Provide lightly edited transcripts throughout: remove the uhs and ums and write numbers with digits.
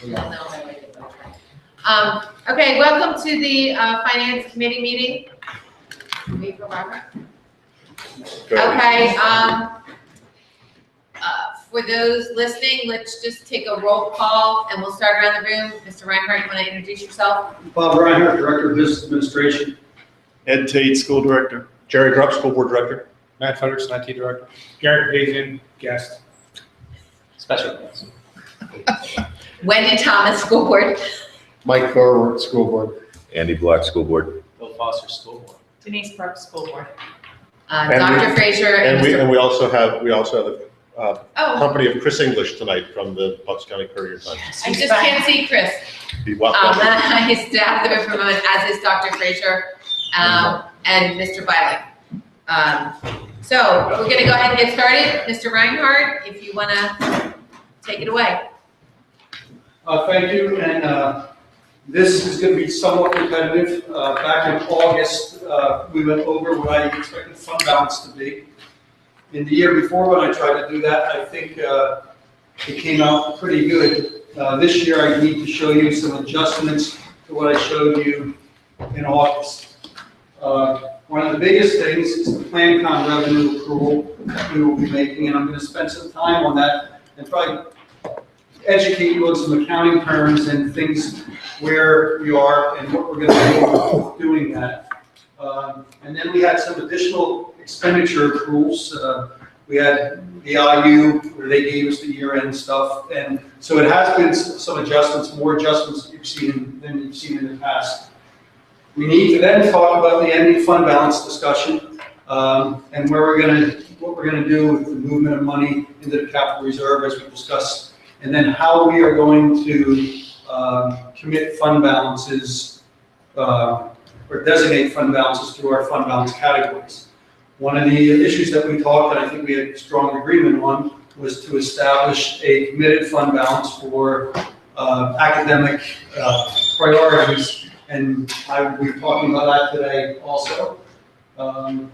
Okay, welcome to the Finance Committee meeting. Wait for Robert. Okay, for those listening, let's just take a roll call and we'll start around the room. Mr. Reinhardt, you want to introduce yourself? Bob Reinhardt, Director of Business Administration. Ed Tate, School Director. Jerry Grubb, School Board Director. Matt Frederickson, IT Director. Garrett Hazen, guest. Special guest. Wendy Thomas, School Board. Mike Thorwart, School Board. Andy Black, School Board. Bill Foster, School Board. Denise Brooks, School Board. Dr. Fraser and And we also have the Oh, company of Chris English tonight from the Bucks County Courier Times. I just can't see Chris. Be welcome. His staff there from as is Dr. Fraser and Mr. Biley. So we're going to go ahead and get started. Mr. Reinhardt, if you want to take it away. Thank you, and this is going to be somewhat repetitive. Back in August, we went over what I expected fund balance to be. In the year before, when I tried to do that, I think it came out pretty good. This year, I need to show you some adjustments to what I showed you in August. One of the biggest things is the PlanCon revenue accrual that we will be making, and I'm going to spend some time on that and probably educate you on some accounting terms and things where we are and what we're going to be doing that. And then we had some additional expenditure accruals. We had the IU where they gave us the year-end stuff, and so it has been some adjustments, more adjustments than you've seen in the past. We need to then talk about the ending fund balance discussion and what we're going to do with the movement of money into the capital reserve as we discussed, and then how we are going to commit fund balances or designate fund balances through our fund balance categories. One of the issues that we talked, and I think we had strong agreement on, was to establish a committed fund balance for academic priorities, and I will be talking about that today also. Then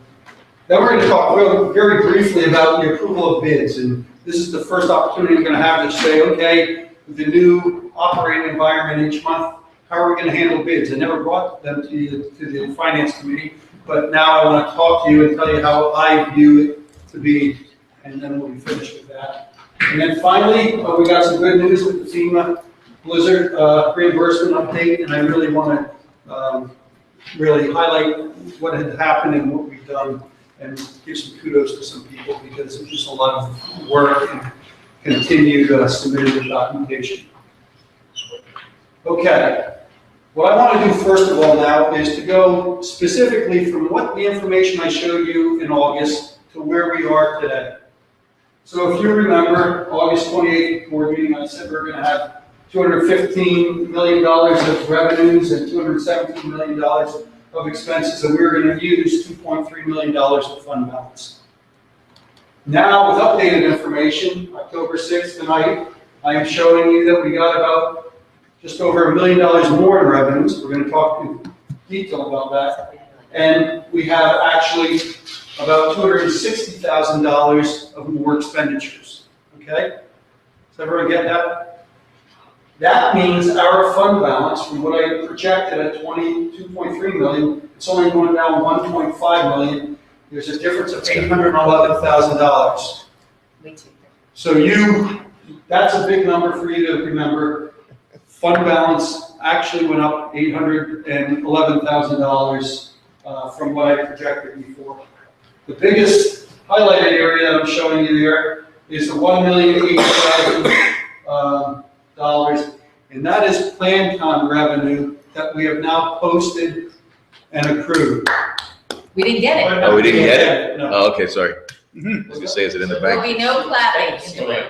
we're going to talk very briefly about the approval of bids, and this is the first opportunity we're going to have to say, okay, with the new operating environment each month, how are we going to handle bids? I never brought them to the Finance Committee, but now I want to talk to you and tell you how I view it to be, and then we'll be finished with that. And then finally, we got some good news with the FEMA Blizzard reimbursement update, and I really want to really highlight what had happened and what we've done, and give some kudos to some people because it's just a lot of work and continued submitted of documentation. Okay. What I want to do first of all now is to go specifically from what the information I showed you in August to where we are today. So if you remember, August 28th board meeting, I said we're going to have $215 million of revenues and $217 million of expenses, and we're going to use $2.3 million of fund balance. Now, with updated information, October 6th tonight, I am showing you that we got about just over $1 million more in revenues. We're going to talk in detail about that. And we have actually about $260,000 of more expenditures. Okay? Does everyone get that? That means our fund balance, from what I projected at $22.3 million, it's only going down $1.5 million. There's a difference of $811,000. So that's a big number for you to remember. Fund balance actually went up $811,000 from what I projected before. The biggest highlighted area that I'm showing you there is the $1,080,000, and that is PlanCon revenue that we have now posted and accrued. We didn't get it. Oh, we didn't get it? No. Oh, okay, sorry. I was gonna say, is it in the There'll bank? be no clapping.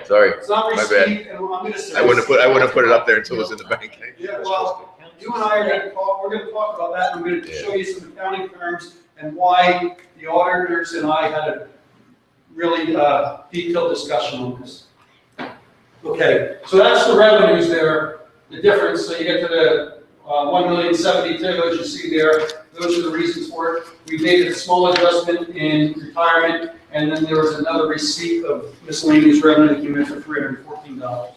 Sorry, It's not my received, bad. and I'm going to say. I wouldn't have put it up there until it was in the bank. Yeah, well, you and I are going to talk, we're going to talk about that. I'm going to show you some accounting terms and why the auditors and I had a really detailed discussion on this. Okay, so that's the revenues there, the difference. So you get to the 1,072,000, as you see there. Those are the reasons for it. We made a small adjustment in retirement, and then there was another receipt of miscellaneous revenue that came in for $314.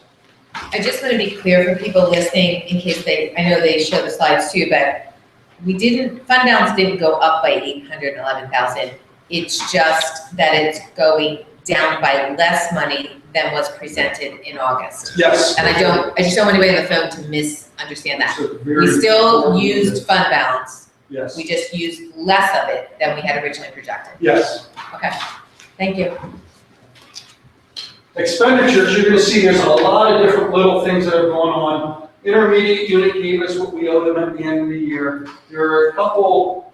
I just want to be clear for people listening in case I know they show the slides too, but fund balance didn't go up by 811,000. It's just that it's going down by less money than was presented in August. Yes. And I just don't want anybody on the phone to misunderstand that. So very We still important. used fund balance. Yes, We just used less of it than we had originally projected. yes. Okay, thank you. Expenditures, you're gonna see there's a lot of different little things that are going on. Intermediate unit gave us what we owe them at the end of the year. There are a couple,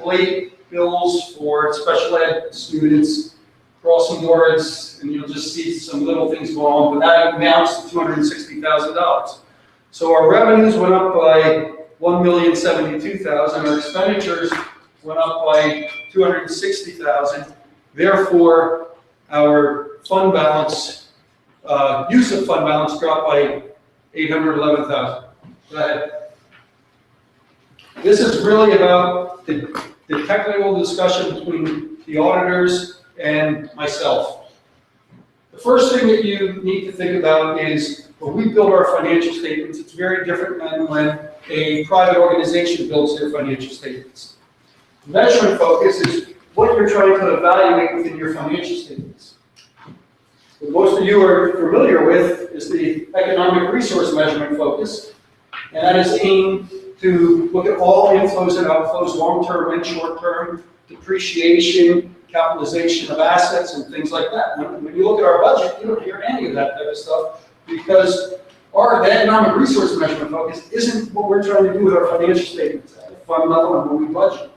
late bills for special ed students, crossing guards, and you'll just see some little things going on, but that amounts to $260,000. So our revenues went up by $1,072,000, our expenditures went up by $260,000. Therefore, our fund balance, use of fund balance dropped by $811,000. Go ahead. This is really about the technical discussion between the auditors and myself. The first thing that you need to think about is when we build our financial statements, it's very different than when a private organization builds their financial statements. Measurement focus is what you're trying to evaluate within your financial statements. What most of you are familiar with is the economic resource measurement focus, and that is aimed to look at all inflows and outflows, long-term and short-term, depreciation, capitalization of assets, and things like that. When you look at our budget, you don't hear any of that type of stuff because the economic resource measurement focus isn't what we're trying to do with our financial statements at the fund level and when we budget.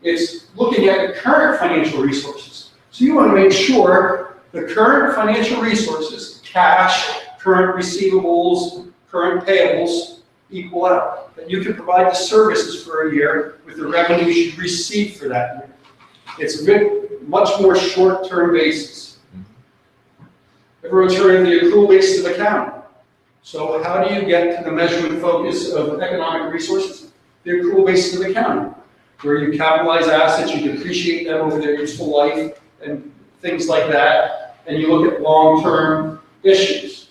It's looking at the current financial resources. So you want to make sure the current financial resources, cash, current receivables, current payables, equal out. That you can provide the services for a year with the revenue you should receive for that year. It's a much more short-term basis. Everyone's heard of the accrual basis of accounting. So how do you get to the measurement focus of economic resources? The accrual basis of accounting, where you capitalize assets, you depreciate them over their useful life, and things like that, and you look at long-term issues.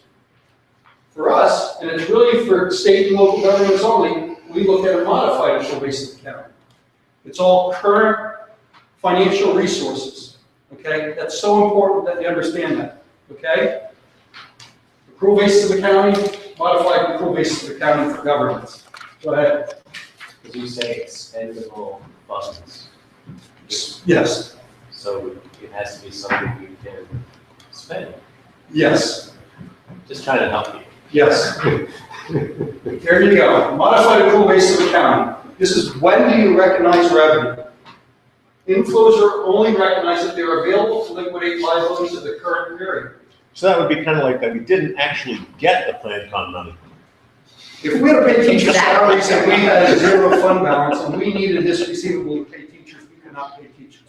For us, and it's really for state and local governments only, we look at a modified accrual basis accounting. It's all current financial resources, okay? That's so important that you understand that, okay? Accrual basis of accounting, modified accrual basis of accounting for governments. Go ahead. Because you say expendable funds, Yes. so it has to be something you can spend. Yes. Just trying to help you. Yes. There you go. Modified accrual basis of accounting. This is when do you recognize revenue? Inflows are only recognized if they're available to liquidate liabilities of the current period. So that would be kind of like that we didn't actually get the PlanCon money. If we had to pay teacher salaries and we had a zero fund balance and we needed this receivable to pay teachers, we could not pay teachers.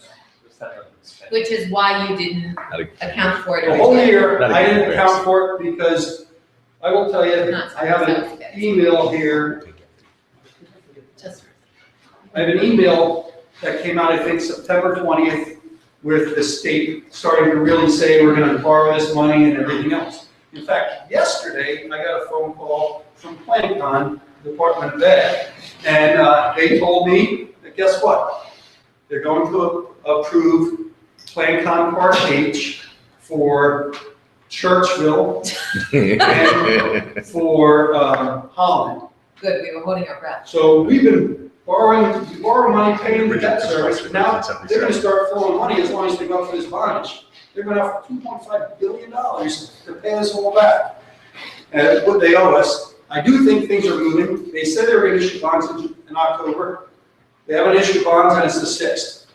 Which is why you didn't account for it The whole originally. year, I didn't account for it because I will tell you, I have an email here. I have an email that came out, I think, September 20th, with the state starting to really say we're going to borrow this money and everything else. In fact, yesterday, I got a phone call from PlanCon, Department of Ed, and they told me that guess what? They're going to approve PlanCon Part H for Churchville and for Holland. Good, we were holding our breath. So we've been borrowing money, paying the debt service, but now they're going to start flowing money as long as they go for this bondage. They're going to have $2.5 billion to pay us all back. And that's what they owe us. I do think things are moving. They said they were going to issue bonds in October. They haven't issued bonds, and it's the 6th.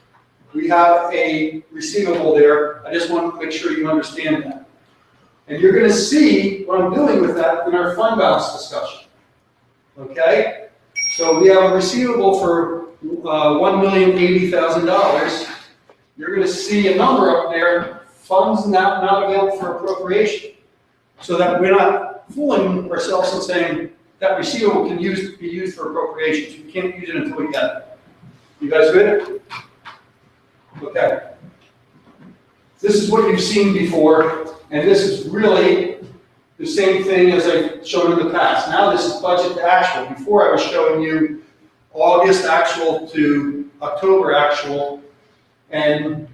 We have a receivable there. I just want to make sure you understand that. And you're going to see what I'm doing with that in our fund balance discussion. Okay? So we have a receivable for $1,080,000. You're going to see a number up there, funds not available for appropriation. So that we're not fooling ourselves and saying that receivable can be used for appropriations. We can't use it until we get it. You guys good? Okay. This is what you've seen before, and this is really the same thing as I've shown in the past. Now this is budget to actual. Before I was showing you August actual to October actual, and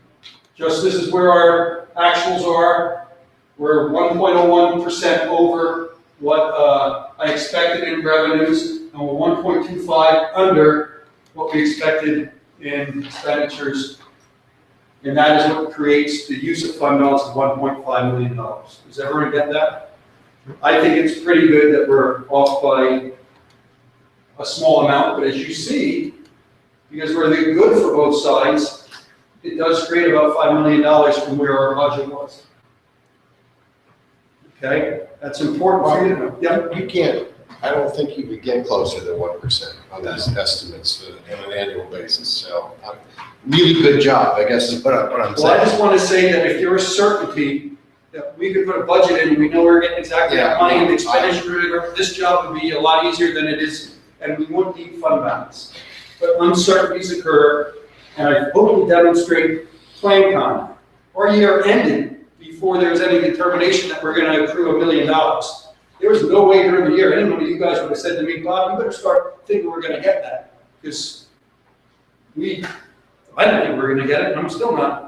just this is where our actuals are. We're 1.01% over what I expected in revenues, and we're 1.25 under what we expected in expenditures. And that is what creates the use of fund balance of $1.5 million. Does everyone get that? I think it's pretty good that we're off by a small amount, but as you see, because we're good for both sides, it does create about $5 million from where our budget was. Okay, that's important for you to know. Yeah. You can't, I don't think you could get closer than 1% on these estimates on an annual basis. So, really good job, I guess is what I'm Well, I saying. just want to say that if there was certainty that we could put a budget in, we know we're getting exactly that money, and the expenditure, this job would be a lot easier than it is, and we wouldn't need fund balance. But uncertainties occur, and I hope to demonstrate plan con. Our year ended before there was any determination that we're going to accrue $1 million. There was no way during the year, any one of you guys would have said to me, Bob, you better start thinking we're going to get that, because I don't think we're going to get it, and I'm still not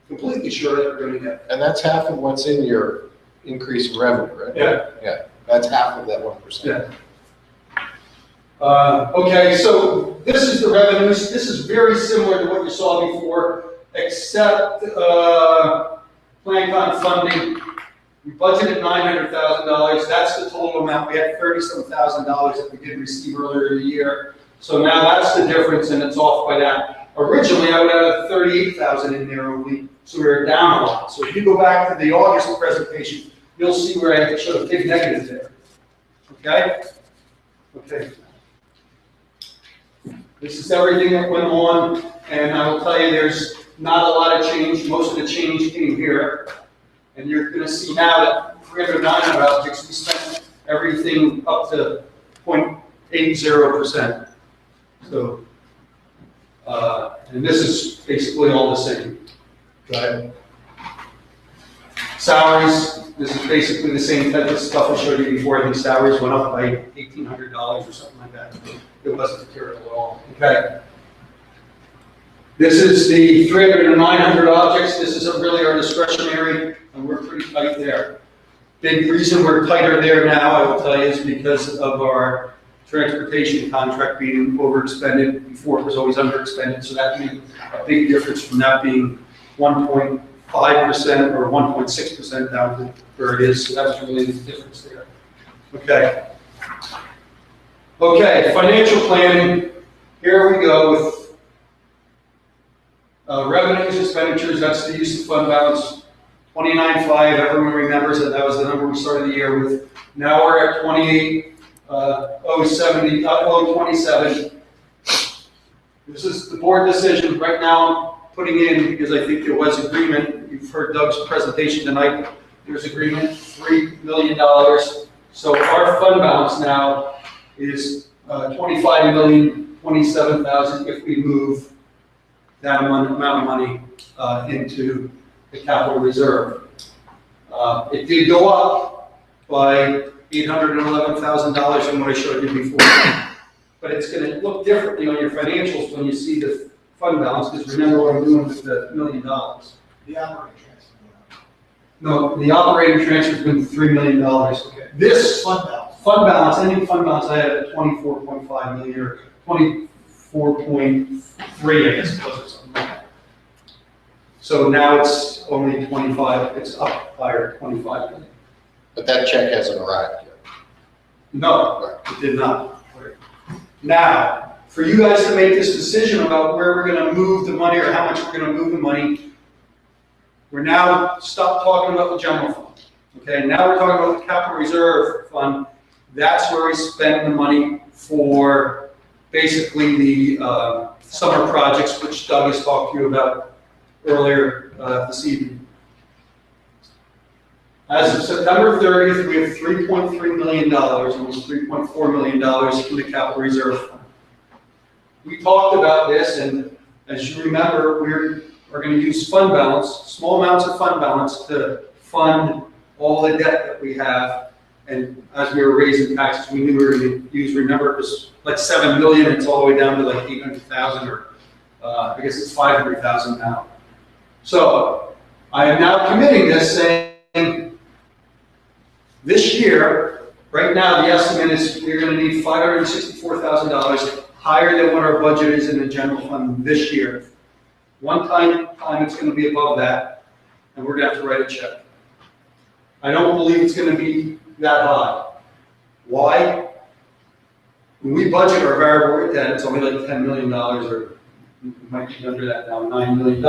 completely sure that we're going to get it. And that's half of what's in your increase in revenue, right? Yeah. Yeah, that's half of that 1%. Yeah. Okay, so this is the revenues. This is very similar to what you saw before, except PlanCon funding. We budgeted $900,000. That's the total amount. We had $37,000 that we did receive earlier in the year. So now that's the difference, and it's off by that. Originally, I would have 38,000 in there only, so we were down a lot. So if you go back to the August presentation, you'll see where I showed a big negative there. Okay? Okay. This is everything that went on, and I will tell you there's not a lot of change. Most of the change came here. And you're going to see now that 309 objects, we spent everything up to 0.80%. So, and this is basically all the same. Okay. Salaries, this is basically the same type of stuff I showed you before. These salaries went up by $1,800 or something like that. It wasn't material at all. Okay. This is the 300 and 900 objects. This is really our discretionary, and we're pretty tight there. Big reason we're tighter there now, I will tell you, is because of our transportation contract being overexpended. Before it was always underexpended, so that made a big difference from that being 1.5% or 1.6% down to where it is. So that was really the difference there. Okay. Okay, financial planning. Here we go with revenues, expenditures. That's the use of fund balance. 29.5. Everyone remembers that that was the number we started the year with. Now we're at 28,027. This is the board decision. Right now, I'm putting in, because I think there was agreement. You've heard Doug's presentation tonight. There's agreement, $3 million. So our fund balance now is $25,027,000 if we move that amount of money into the capital reserve. It did go up by $811,000 from what I showed you before, but it's going to look differently on your financials when you see the fund balance, because remember what I'm doing with the $1 million. The operating transfer. No, the operating transfer has been $3 million. Okay. This Fund balance. fund balance, ending fund balance, I had at 24.5 million or 24.3, I guess it was, or something like that. So now it's only 25, it's up higher, 25 million. But that check hasn't arrived yet. No, it did not. Now, for you guys to make this decision about where we're going to move the money or how much we're going to move the money, we're now stop talking about the general fund. Okay, now we're talking about the capital reserve fund. That's where we spend the money for basically the summer projects, which Doug has talked to you about earlier this evening. As of September 30th, we have $3.3 million, almost $3.4 million in the capital reserve fund. We talked about this, and as you remember, we're going to use fund balance, small amounts of fund balance to fund all the debt that we have. And as we were raising taxes, we knew we were going to use, remember, it was like 7 million, it's all the way down to like 800,000, or I guess it's 500,000 now. So I am now committing this, saying this year, right now, the estimate is we're going to need $564,000 higher than what our budget is in the general fund this year. One time it's going to be above that, and we're going to have to write a check. I don't believe it's going to be that high. Why? When we budget our variable debt, it's only like $10 million, or it might be under that now, $9 million.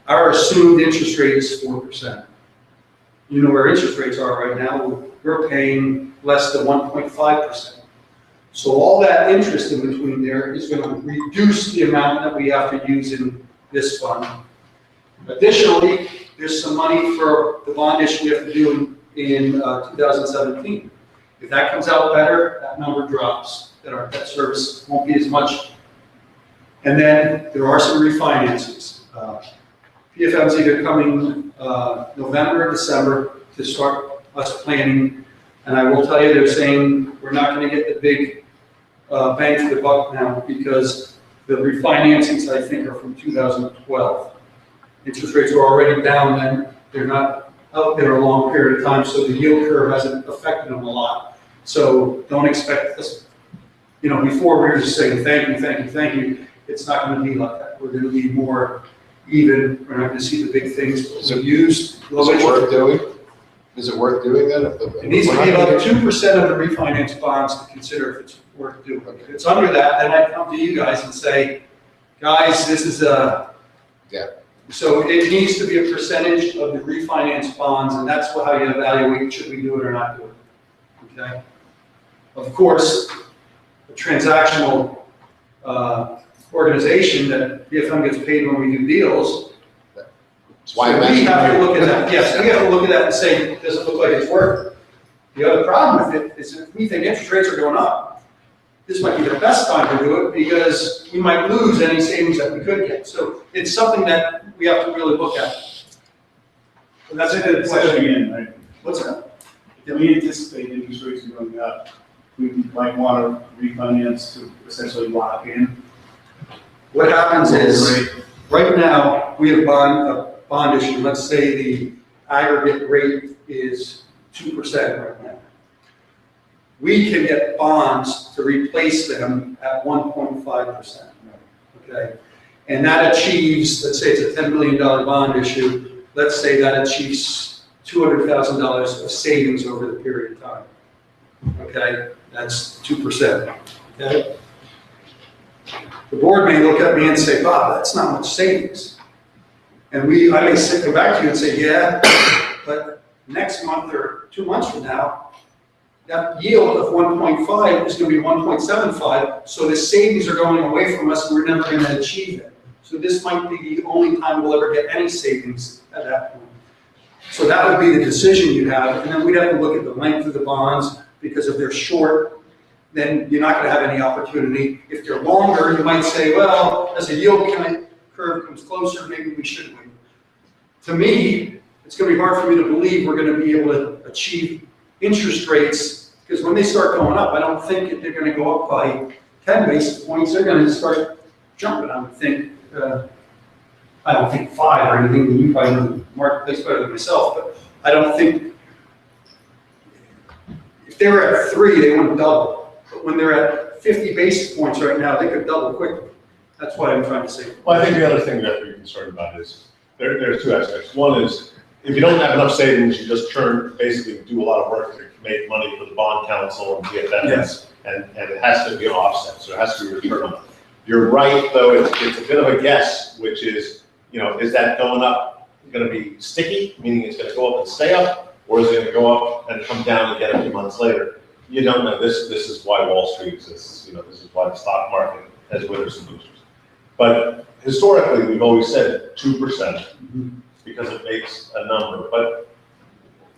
Our assumed interest rate is 4%. You know where interest rates are right now, we're paying less than 1.5%. So all that interest in between there is going to reduce the amount that we have to use in this fund. Additionally, there's some money for the bond issue we have to do in 2017. If that comes out better, that number drops, that our debt service won't be as much. And then there are some refinances. PFM's either coming November or December to start us planning. And I will tell you, they're saying we're not going to get the big bang for the buck now, because the refinancings, I think, are from 2012. Interest rates are already down then. They're not out there a long period of time, so the yield curve hasn't affected them a lot. So don't expect us, before we were just saying thank you, thank you, thank you. It's not going to be like that. We're going to be more even. We're not going to see the big things. Is it used? Is it worth doing? Is it worth doing that? It needs to be about 2% of the refinance bonds to consider if it's worth doing. If it's under that, then I come to you guys and say, guys, this is a. Yeah. So it needs to be a percentage of the refinance bonds, and that's how you evaluate should we do it or not do it. Okay. Of course, a transactional organization that BFM gets paid when we do deals. That's why So we have to look at that. Yes, we have to look at that and say, does it look like it's worth it? The other problem with it is if we think interest rates are going up, this might be the best time to do it because we might lose any savings that we could get. So it's something that we have to really look at. So that's a good question. Again, right? What's that? If we anticipate interest rates going up, we might want to refinance to essentially lock in. What happens is, right now, we have a bond issue. Let's say the aggregate rate is 2% right now. We can get bonds to replace them at 1.5%. Okay, and that achieves, let's say it's a $10 million bond issue. Let's say that achieves $200,000 of savings over the period of time. Okay, that's 2%. Okay. The board may look at me and say, Bob, that's not much savings. And I may go back to you and say, yeah, but next month or 2 months from now, that yield of 1.5 is going to be 1.75. So the savings are going away from us, and we're never going to achieve it. So this might be the only time we'll ever get any savings at that point. So that would be the decision you have. And then we'd have to look at the length of the bonds, because if they're short, then you're not going to have any opportunity. If they're longer, you might say, well, as the yield curve comes closer, maybe we should wait. To me, it's going to be hard for me to believe we're going to be able to achieve interest rates, because when they start going up, I don't think that they're going to go up by 10 basis points. They're going to start jumping, I would think. I don't think 5 or anything. You probably know the marketplace better than myself, but I don't think, if they were at 3, they wouldn't double. But when they're at 50 basis points right now, they could double quickly. That's what I'm trying to say. Well, I think the other thing we have to be concerned about is, there's 2 aspects. One is, if you don't have enough savings, you just basically do a lot of work to make money for the bond council and BFM. Yes. And it has to be an offset, so it has to be return on it. You're right, though, it's a bit of a guess, which is, is that going up going to be sticky, meaning it's going to go up and stay up, or is it going to go up and come down again a few months later? You don't know. This is why Wall Street exists. This is why the stock market has winners and losers. But historically, we've always said 2% because it makes a number. But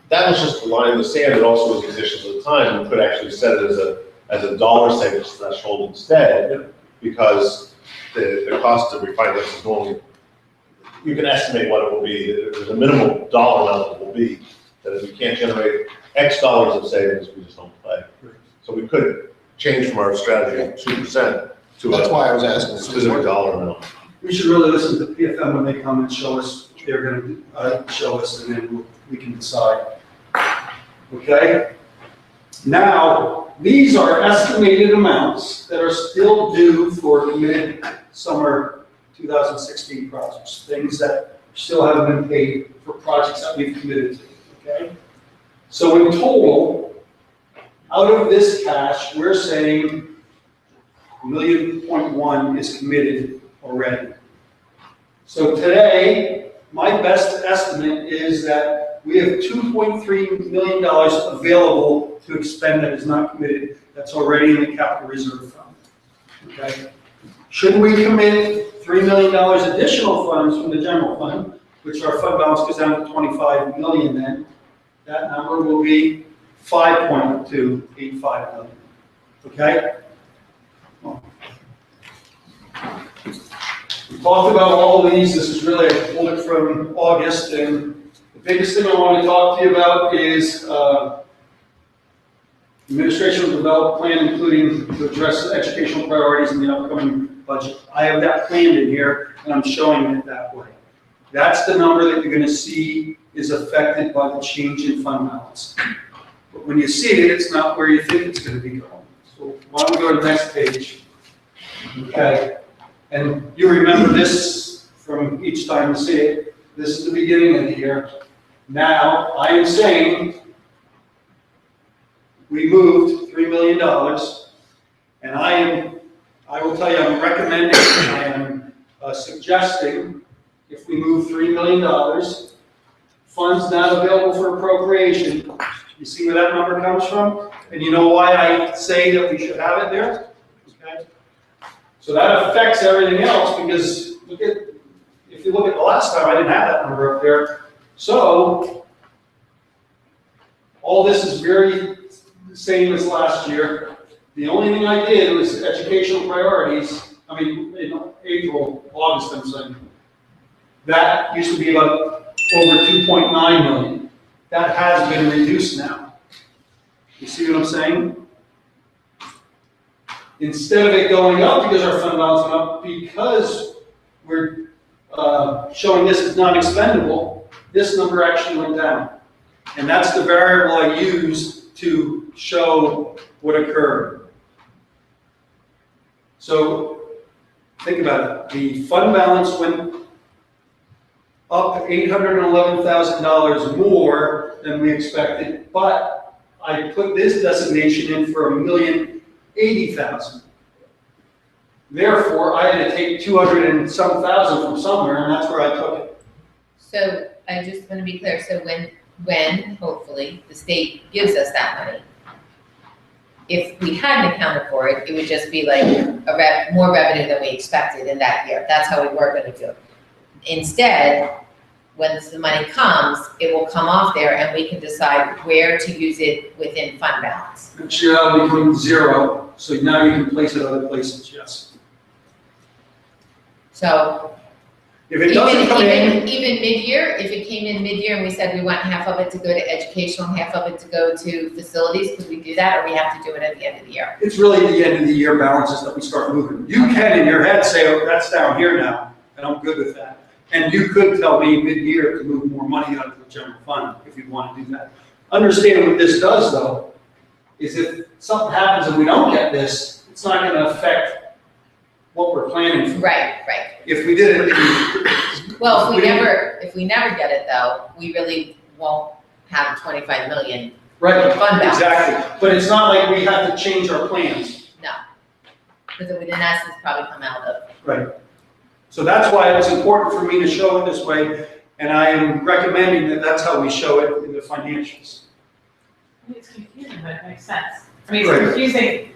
that was just a line in the sand. It also was conditions at the time. We could actually set it as a dollar savings threshold instead, because the cost of refinance is normally, you can estimate what it will be. There's a minimal dollar amount that will be. that if we can't generate X dollars of savings, we just don't play. So we could change from our strategy of 2% to That's a why I was asking. specific dollar amount. We should really listen to PFM when they come and show us, they're gonna show us, and then we can decide. Okay? Now, these are estimated amounts that are still due for committed summer 2016 projects, things that still haven't been paid for projects that we've committed to, okay? So in total, out of this cash, we're saying $1.1 million is committed already. So today, my best estimate is that we have $2.3 million available to expend that is not committed, that's already in the capital reserve fund. Okay? Should we commit $3 million additional funds from the general fund, which our fund balance goes down to $25 million then, that number will be $5.285 million. Okay? We talked about all of these. This is really a bullet from August, and the biggest thing I want to talk to you about is administration will develop a plan including to address the educational priorities in the upcoming budget. I have that planned in here, and I'm showing it that way. That's the number that you're going to see is affected by the change in fund balance. But when you see it, it's not where you think it's going to be going. So why don't we go to the next page? Okay. And you remember this from each time you see it. This is the beginning of the year. Now, I am saying we moved $3 million, and I will tell you, I'm recommending, I am suggesting, if we move $3 million, funds not available for appropriation, you see where that number comes from? And you know why I say that we should have it there? Okay. So that affects everything else, because if you look at the last time, I didn't have that number up there. So all this is very the same as last year. The only thing I did was educational priorities. I mean, in April, August, I'm saying. That used to be about over 2.9 million. That has been reduced now. You see what I'm saying? Instead of it going up because our fund balance went up, because we're showing this as non-expendable, this number actually went down. And that's the variable I used to show what occurred. So think about it. The fund balance went up $811,000 more than we expected, but I put this designation in for $1,080,000. Therefore, I had to take 200 and some thousand from somewhere, and that's where I took it. So I just want to be clear, so when hopefully the state gives us that money, if we hadn't accounted for it, it would just be like more revenue than we expected in that year. That's how we were going to do it. Instead, when the money comes, it will come off there and we can decide where to use it within fund balance. It should become zero, so now you can place it other places, yes. So If it doesn't come in, even mid-year, if it came in mid-year and we said we want half of it to go to educational, half of it to go to facilities, could we do that, or we have to do it at the end of the year? it's really the end of the year balances that we start moving. You can in your head say, oh, that's down here now, and I'm good with that. And you could tell me mid-year to move more money out of the general fund if you want to do that. Understand what this does, though, is if something happens and we don't get this, it's not going to affect what we're planning for. Right. If we did it, Well, if we never get it though, we really won't have 25 million right, fund balance. exactly. But it's not like we have to change our plans. Because it would in essence probably come out of. Right. So that's why it was important for me to show it this way, and I am recommending that that's how we show it in the financials. It's confusing, but it makes sense. I mean, it's Right. confusing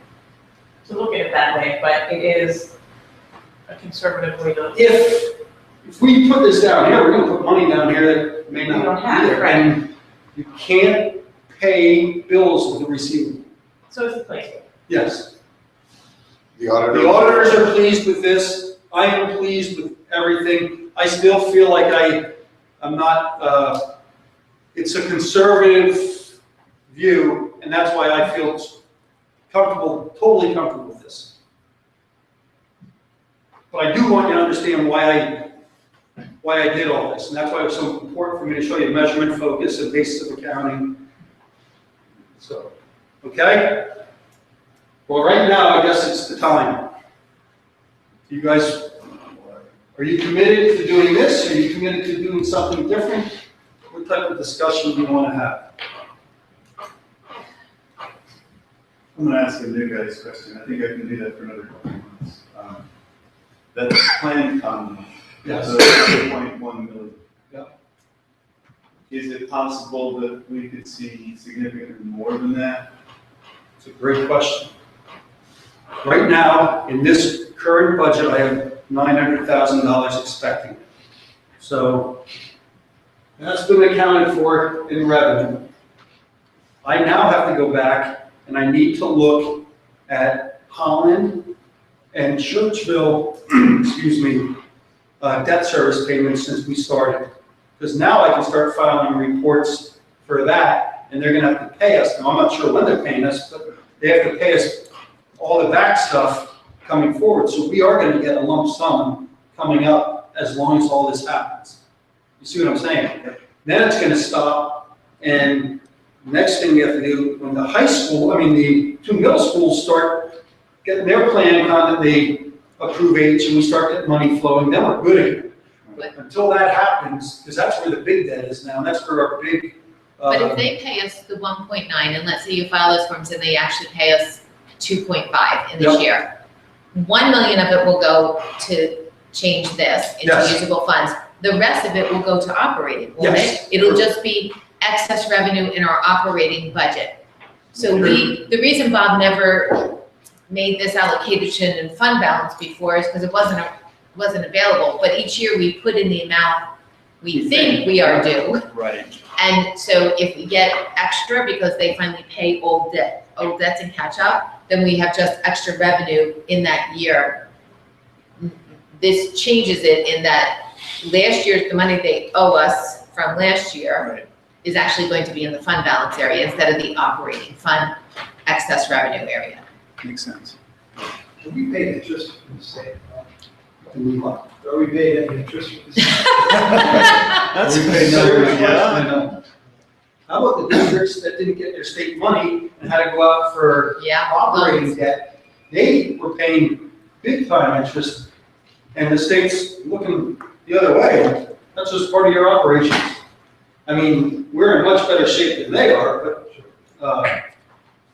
to look at it that way, but it is a conservative way to. If we put this down here, we're gonna put money down here that may We don't not have, be there. right. And you can't pay bills with the receivable. So it's a placeholder. Yes. The auditor. The auditors are pleased with this. I am pleased with everything. I still feel like I'm not it's a conservative view, and that's why I feel comfortable, totally comfortable with this. But I do want you to understand why I did all this, and that's why it was so important for me to show you measurement focus and basis of accounting. So, okay? Well, right now, I guess it's the time. You guys, are you committed to doing this? Are you committed to doing something different? What type of discussion do you want to have? I'm gonna ask a new guy's question. I think I can do that for another couple of months. That plan comment, Yes. the 2.1 million. Yep. Is it possible that we could see significantly more than that? It's a great question. Right now, in this current budget, I have $900,000 expecting. So that's been accounted for in revenue. I now have to go back and I need to look at Holland and Churchville, excuse me, debt service payments since we started. Because now I can start filing reports for that, and they're gonna have to pay us. Now, I'm not sure when they're paying us, but they have to pay us all the back stuff coming forward. So we are gonna get a lump sum coming up as long as all this happens. You see what I'm saying? Then it's gonna stop, and next thing we have to do, when the the two middle schools start getting their plan on that they approve H and we start getting money flowing, then we're good again. But until that happens, because that's where the big debt is now, and that's where our big, But if they pay us the 1.9, and let's say you file those forms and they actually pay us 2.5 in this Yep. year, 1 million of it will go to change this into Yes. usable funds. The rest of it will go to operating, won't Yes. it? It'll just be excess revenue in our operating budget. So the reason Bob never made this allocation in fund balance before is because it wasn't available, but each year we put in the amount we think we are due. Right. And so if we get extra because they finally pay old debts and catch up, then we have just extra revenue in that year. This changes it in that last year's, the money they owe us from last year Right. is actually going to be in the fund balance area instead of the operating fund excess revenue area. Makes sense. Do we pay interest from the state? What? Are we paid any interest from the state? That's We pay no interest, I know. How about the districts that didn't get their state money and had to go out for Yeah. operating debt? They were paying big time interest, and the state's looking the other way. That's just part of your operations. I mean, we're in much better shape than they are, but,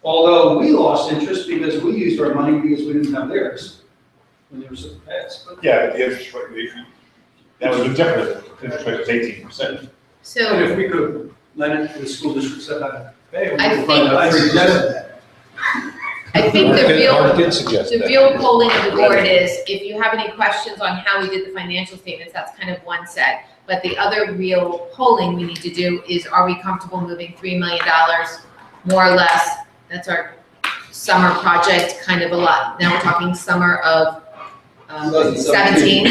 although we lost interest because we used our money because we didn't have theirs when they were so fast. But Yeah, but the interest rate, that was the difference, the interest rate was 18%. but So if we could lend it to the school districts that had to pay, we I could find out. I suggested that. I think the Art real, did suggest the that. real polling of the board is, if you have any questions on how we did the financial statements, that's kind of one set. But the other real polling we need to do is, are we comfortable moving $3 million, more or less? That's our summer project, kind of a lot. Now we're talking summer of 17,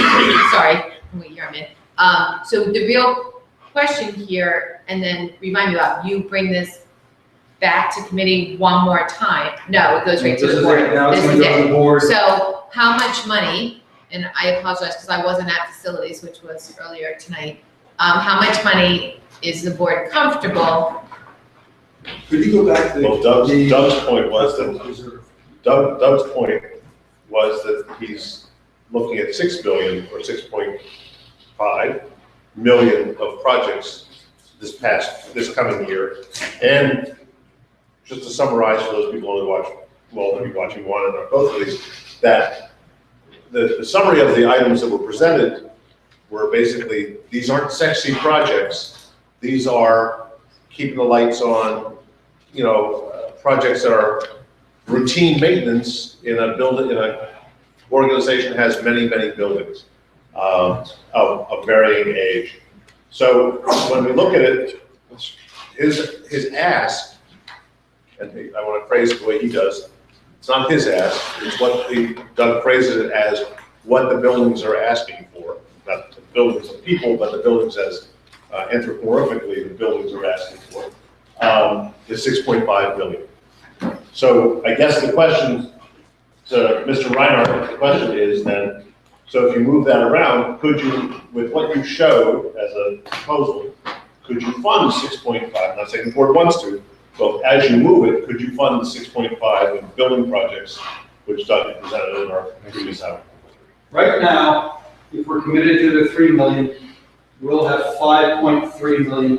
sorry, what year I'm in. So the real question here, and then remind me about, you bring this back to committee one more time? No, it goes right to This the is board. it, now it's This gonna is go it. to the board. So how much money, and I apologize because I wasn't at facilities, which was earlier tonight. How much money is the board comfortable? Could you go back to Well, Doug's point was that, Doug's point was that he's looking at 6 billion or 6.5 million of projects this coming year. And just to summarize for those people who watch, well, they'll be watching one or both of these, that the summary of the items that were presented were basically, these aren't sexy projects. These are keeping the lights on, projects that are routine maintenance in a building, in a organization has many, many buildings of varying age. So when we look at it, his ask, and I want to phrase it the way he does, it's not his ask, it's what Doug phrases it as what the buildings are asking for. Not the buildings of people, but the buildings as anthropomorphically, the buildings are asking for, is 6.5 million. So I guess the question to Mr. Reinhardt, the question is then, so if you move that around, could you, with what you showed as a proposal, could you fund 6.5? I'm not saying the board wants to, but as you move it, could you fund the 6.5 in building projects, which Doug had presented in our previous hour? Right now, if we're committed to the 3 million, we'll have $5.3 million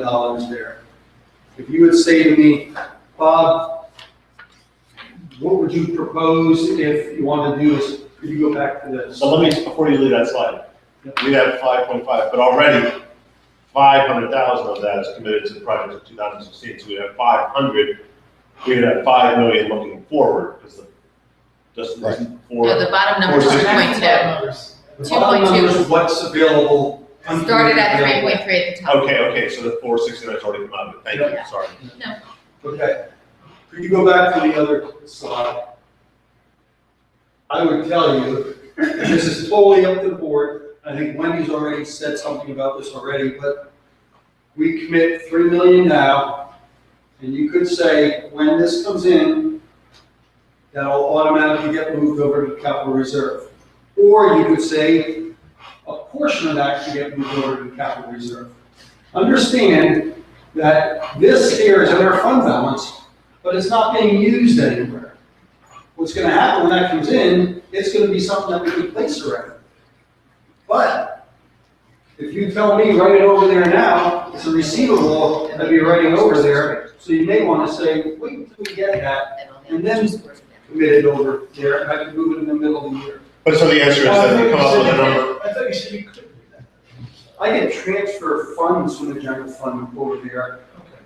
there. If you would say to me, Bob, what would you propose if you want to do this? Could you go back to this? So let me, before you leave that slide, we have 5.5, but already 500,000 of that is committed to the project of 2016. So we have 500, we would have 5 million looking forward, because the, just Right. No, the bottom number is 2.2. The bottom number is what's available. Started at 3.3 at the top. Okay, so the 469 is already come out of it, thank you, Yeah. sorry. Okay. Could you go back to the other slide? I would tell you, and this is totally up to the board. I think Wendy's already said something about this already, but we commit 3 million now, and you could say, when this comes in, that'll automatically get moved over to capital reserve. Or you could say, a portion of that can get moved over to capital reserve. Understand that this here is in our fund balance, but it's not being used anywhere. What's gonna happen when that comes in, it's gonna be something that we can place around. But if you tell me, write it over there now, it's a receivable that you're writing over there, so you may wanna say, wait until we get that, and then commit it over there, and I can move it in the middle of the year. But so the answer is that we come up with a number. I thought you said you could do that. I can transfer funds from the general fund over there.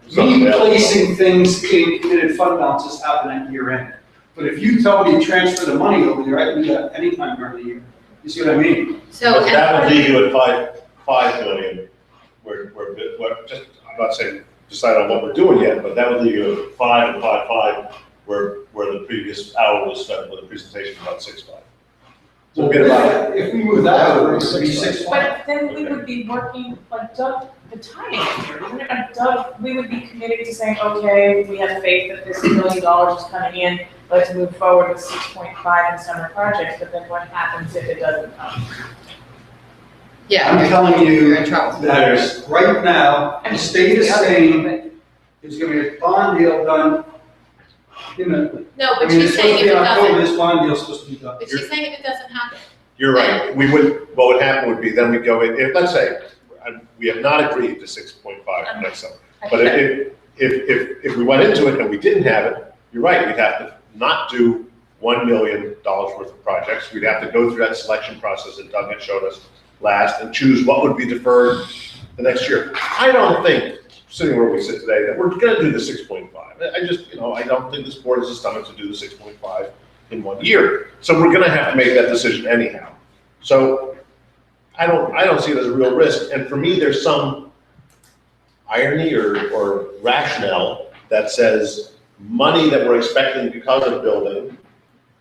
Something Me else. placing things in committed fund balances happen at year end. But if you tell me to transfer the money over there, I can do that anytime during the year. You see what I mean? So, But that would and leave you at 5 million, where, just, I'm not saying decide on what we're doing yet, but that would leave you at 5 and 5, where the previous hour was spent with a presentation about 6.5. So we'll get about, If we move that over, it would be 6. But then we would be working, like Doug, the timing here, isn't it? Like Doug, we would be committed to saying, okay, we have faith that this $1 million is coming in, let's move forward with 6.5 in summer projects, but then what happens if it doesn't come? yeah, I'm telling you you're in trouble. that right now, the state is saying there's gonna be a bond deal done imminently. No, I but mean, she's it's saying supposed to if be it October, doesn't, this bond deal's supposed to be done. but she's saying if it doesn't happen. you're right, what would happen would be, then we go in, if, let's say, we have not agreed to 6.5 next summer. But if we went into it and we didn't have it, you're right, we'd have to not do $1 million worth of projects. We'd have to go through that selection process that Doug had showed us last and choose what would be deferred the next year. I don't think, sitting where we sit today, that we're gonna do the 6.5. I just, I don't think this board has the stomach to do the 6.5 in 1 year. So we're gonna have to make that decision anyhow. So I don't see it as a real risk. And for me, there's some irony or rationale that says money that we're expecting because of building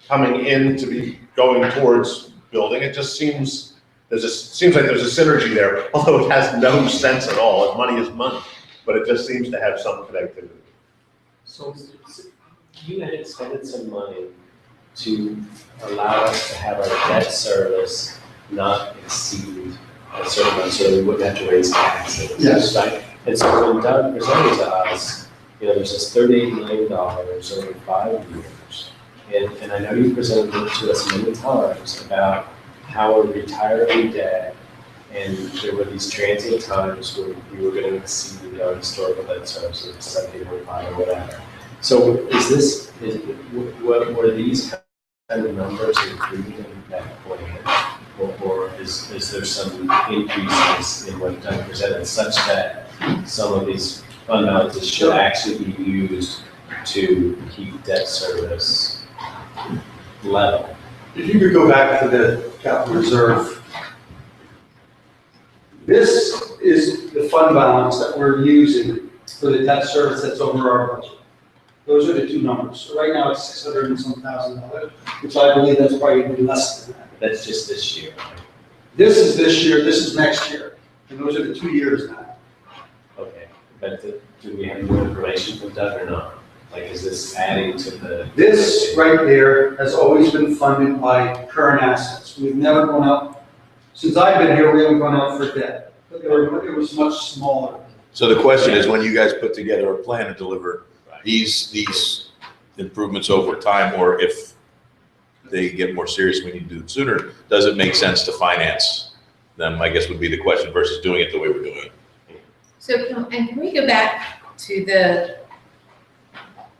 coming in to be going towards building, it just seems like there's a synergy there, although it has no sense at all. Money is money, but it just seems to have some connectivity. So you had expended some money to allow us to have our debt service not exceed a certain amount, so we wouldn't have to raise taxes. Yes. Right? And so when Doug presented to us, there's this $38 million over 5 years. And I know you presented it to us many times about how we're retiring debt, and there were these transient times where we were going to exceed our historical debt service of 17.5 or whatever. So were these kind of numbers included in that plan? Or is there some increases in what Doug presented such that some of these fund balances should actually be used to keep debt service level? If you could go back to the capital reserve. This is the fund balance that we're using for the debt service that's over our budget. Those are the two numbers. So right now it's $600 and some thousand, which I believe that's probably going to be less than that. That's just this year. This is this year, this is next year, and those are the 2 years now. But do we have new information from Doug or not? Like, is this adding to the? This right there has always been funded by current assets. We've never gone up, since I've been here, we haven't gone up for debt. But it was much smaller. So the question is, when you guys put together a plan to deliver these improvements over time, or if they get more serious, we need to do it sooner, does it make sense to finance them, I guess would be the question, versus doing it the way we're doing it? So, can we go back to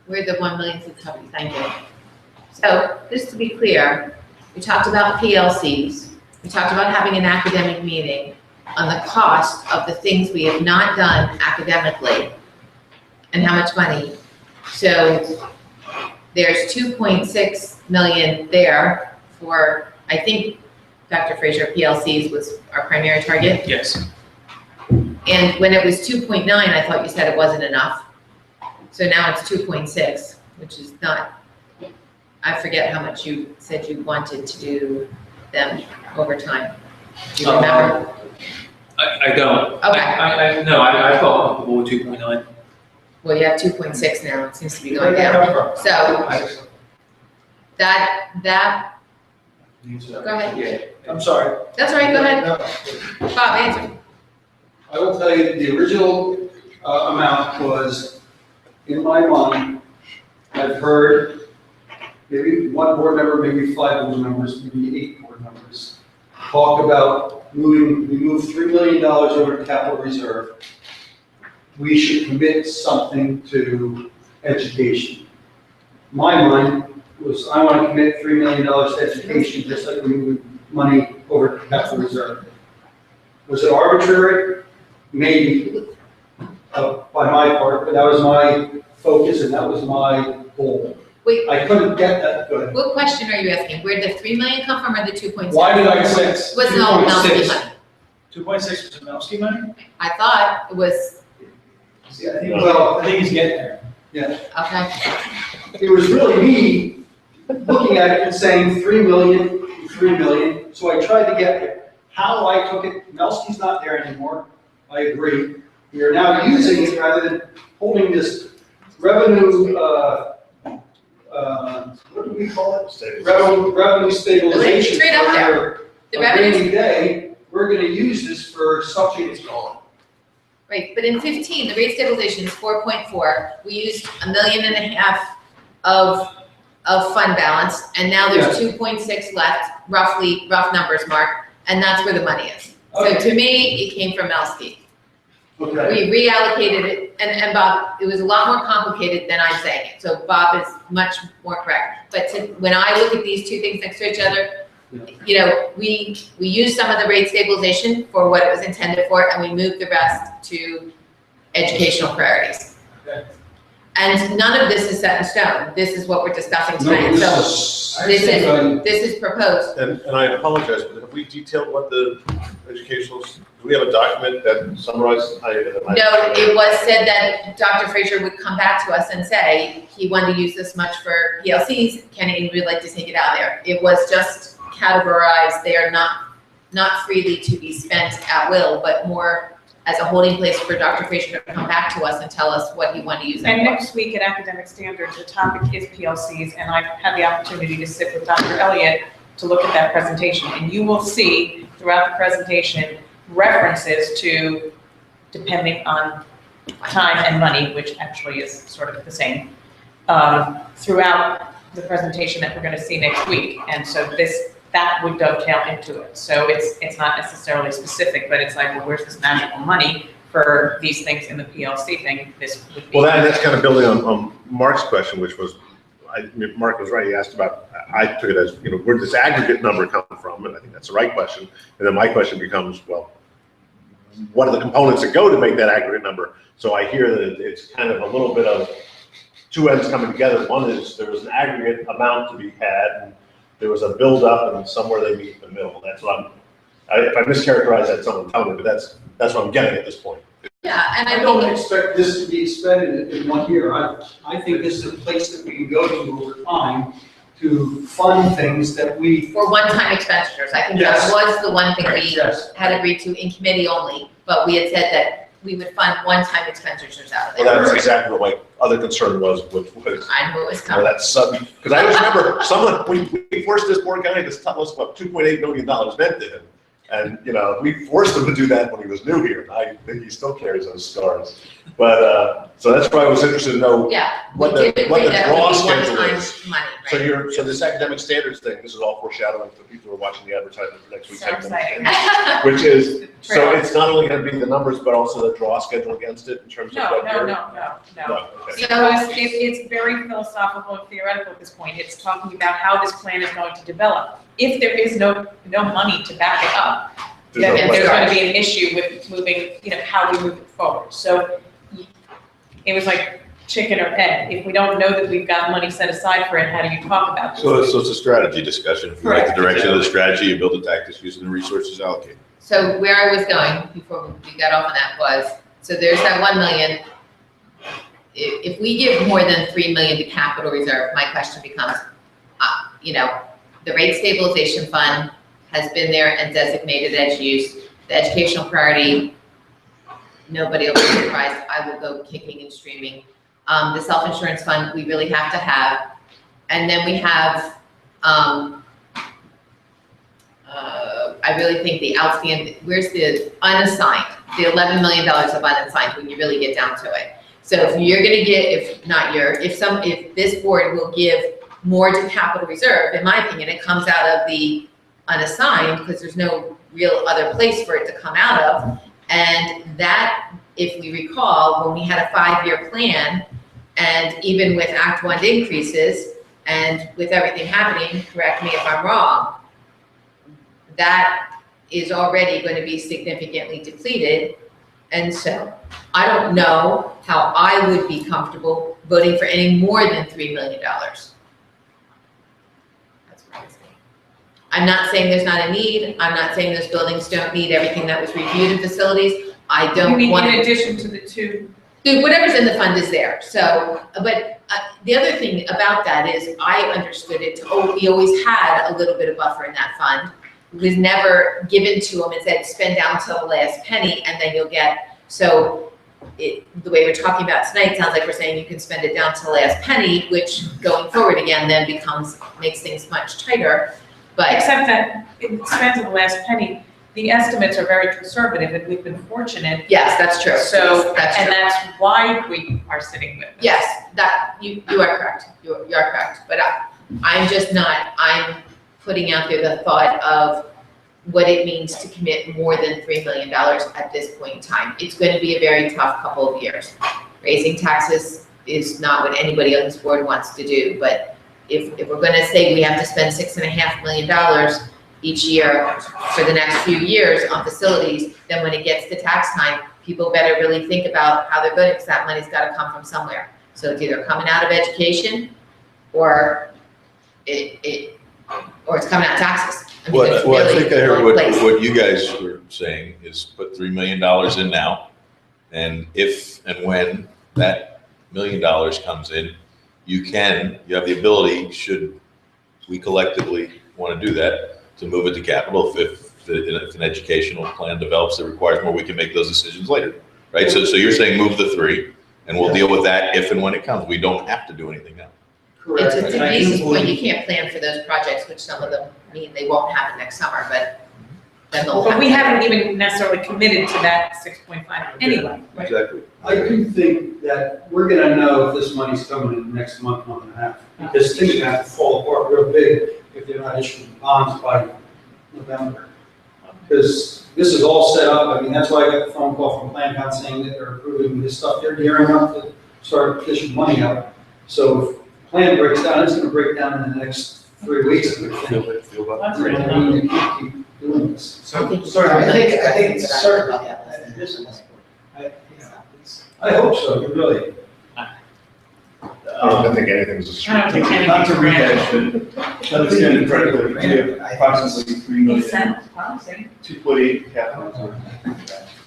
where the 1 million is covered? Thank you. So, just to be clear, we talked about PLCs, we talked about having an academic meeting on the cost of the things we have not done academically and how much money. So there's 2.6 million there for, I think, Dr. Fraser, PLCs was our primary target. Yes. And when it was 2.9, I thought you said it wasn't enough. So now it's 2.6, which is not, I forget how much you said you wanted to do them over time. Do you remember? I don't. Okay. No, I felt comfortable with 2.9. Well, you have 2.6 now, it seems to be going down. So that, go ahead. Yeah, I'm sorry. That's all right, go ahead. Bob, answer. I will tell you, the original amount was, in my mind, I've heard maybe one board member, maybe 5 board members, maybe 8 board members, talk about we moved $3 million over to capital reserve. We should commit something to education. My mind was, I want to commit $3 million to education, just like we moved money over to capital reserve. Was it arbitrary? Maybe, by my part, but that was my focus and that was my goal. Wait, I couldn't get that good. what question are you asking? Where did the 3 million come from or the 2.6? Why did I say? Was it all Melsky 2.6? money? 2.6 was Melsky money? I thought it was, See, I think, Well, I think he's getting there. yeah, okay. it was really me looking at it and saying 3 million, so I tried to get it. How I took it, Melsky's not there anymore, I agree. We are now using it rather than holding this revenue, what do we call it? Revenue stabilization. Straight up there. For The a revenues, rainy day, we're gonna use this for something that's gone. right, but in 15, the rate stabilization is 4.4. We used $1.5 million of fund balance, and now there's 2.6 left, roughly, rough numbers, Mark, and that's where the money is. So Okay. to me, it came from Melsky. Okay, We reallocated it, and Bob, it was a lot more complicated than I'm saying it, so Bob is much more correct. But when I look at these two things next to each other, you know, we used some of the rate stabilization for what it was intended for, and we moved the rest to educational priorities. Okay. And none of this is set in stone, this is what we're discussing No, tonight, so this is proposed. And I apologize, but have we detailed what the educational, do we have a document that summarizes how you? No, it was said that Dr. Fraser would come back to us and say, he wanted to use this much for PLCs, Kenny would like to take it out there. It was just categorized, they are not freely to be spent at will, but more as a holding place for Dr. Fraser to come back to us and tell us what he wanted to use them And for. next week at Academic Standards, the topic is PLCs, and I've had the opportunity to sit with Dr. Elliott to look at that presentation. And you will see throughout the presentation references to, depending on time and money, which actually is sort of the same, throughout the presentation that we're going to see next week. And so that would dovetail into it. So it's not necessarily specific, but it's like, well, where's this magical money for these things in the PLC thing? This would be. Well, that's kind of building on Mark's question, which was, Mark was right, he asked about, I took it as, you know, where does this aggregate number come from? And I think that's the right question. And then my question becomes, well, what are the components that go to make that aggregate number? So I hear that it's kind of a little bit of two ends coming together. One is there was an aggregate amount to be had, and there was a build-up, and somewhere they meet in the middle. That's what if I mischaracterize that, someone tell me, but that's what I'm getting at this point. Yeah, and I don't expect this to be expended in 1 year. I think this is a place that we can go to over time to fund things that we. for one-time expenditures, I think that Yes. was the one thing we Yes. had agreed to in committee only, but we had said that we would fund one-time expenditures out of Well, there. that's exactly what my other concern was, which was, I knew it was you know, coming. that sudden, because I just remember someone, we forced this poor guy to tell us what $2.8 million meant to him. And, you know, we forced him to do that when he was new here, and I think he still carries those scars. But, so that's why I was interested to know Yeah. what we the did agree that it draw would be schedule one-time is. money, So right? so this academic standards thing, this is all foreshadowing for people who are watching the advertisement for next week's So academic exciting. standards. Which is, so True. it's not only gonna be the numbers, but also the draw schedule against it in terms of No, what no, you're. no, no, no. No, okay. Because it's very philosophical and theoretical at this point. It's talking about how this plan is going to develop. If there is no money to back it up, then There's no there's plan. going to be an issue with moving, how we move it forward. So it was like chicken or egg. If we don't know that we've got money set aside for it, how do you talk about this? So it's a strategy discussion. If you like the Correct. direction of the strategy, you build the tactics using the resources allocated. So where I was going before we got off on that was, so there's that 1 million. If we give more than 3 million to capital reserve, my question becomes, the rate stabilization fund has been there and designated as use. The educational priority, nobody will be surprised, I will go kicking and streaming. The self-insurance fund, we really have to have. And then we have, I really think the outstanding, where's the unassigned? The $11 million of unassigned when you really get down to it. So if you're gonna get, if this board will give more to capital reserve, in my opinion, it comes out of the unassigned because there's no real other place for it to come out of. And that, if we recall, when we had a 5-year plan, and even with Act 1 increases, and with everything happening, correct me if I'm wrong, that is already going to be significantly depleted. And so I don't know how I would be comfortable voting for any more than $3 million. That's what I was saying. I'm not saying there's not a need. I'm not saying those buildings don't need everything that was reviewed in facilities. I You don't mean want in to. addition to the two? Dude, whatever's in the fund is there, so, but the other thing about that is I understood it we always had a little bit of buffer in that fund. It was never given to them and said, spend down to the last penny and then you'll get, so the way we're talking about tonight, sounds like we're saying you can spend it down to the last penny, which going forward again then makes things much tighter, but. Except that it's spent to the last penny. The estimates are very conservative and we've been fortunate. Yes, that's true. So, That's and true. that's why we are sitting with this. Yes, that, you are correct, you are correct, but I'm putting out there the thought of what it means to commit more than $3 million at this point in time. It's going to be a very tough couple of years. Raising taxes is not what anybody on this board wants to do, but if we're going to say we have to spend $6.5 million each year for the next few years on facilities, then when it gets to tax time, people better really think about how they're going, because that money's got to come from somewhere. So it's either coming out of education, or it's coming out of taxes. I mean, it's Well, I really think I heard one place. what you guys were saying is put $3 million in now. And if and when that $1 million comes in, you have the ability, should we collectively want to do that, to move it to capital. If an educational plan develops that requires more, we can make those decisions later, right? So you're saying move the 3, and we'll deal with that if and when it comes. We don't have to do anything now. Correct. And to And I do Denise's point, you believe- can't plan for those projects, which some of them mean they won't happen next summer, but then they'll But we happen. haven't even necessarily committed to that 6.5 anyway. Exactly. I do think that we're gonna know if this money's coming in the next month and a half, because things are gonna have to fall apart real big if they're not issuing bonds by November. Because this is all set up, I mean, that's why I got the phone call from PlanCon saying that they're approving this stuff, they're gearing up to start issuing money out. So if the plan breaks down, it's gonna break down in the next 3 weeks, I think. That's I right. mean, you can't keep doing this. I think Sorry, I think it's But I don't certain. know about that. I hope so, really. I don't think anything's. I don't think anything's Not to rehash, random. but understand it correctly, we have approximately 3 It million, sounds promising. 2.8 capital.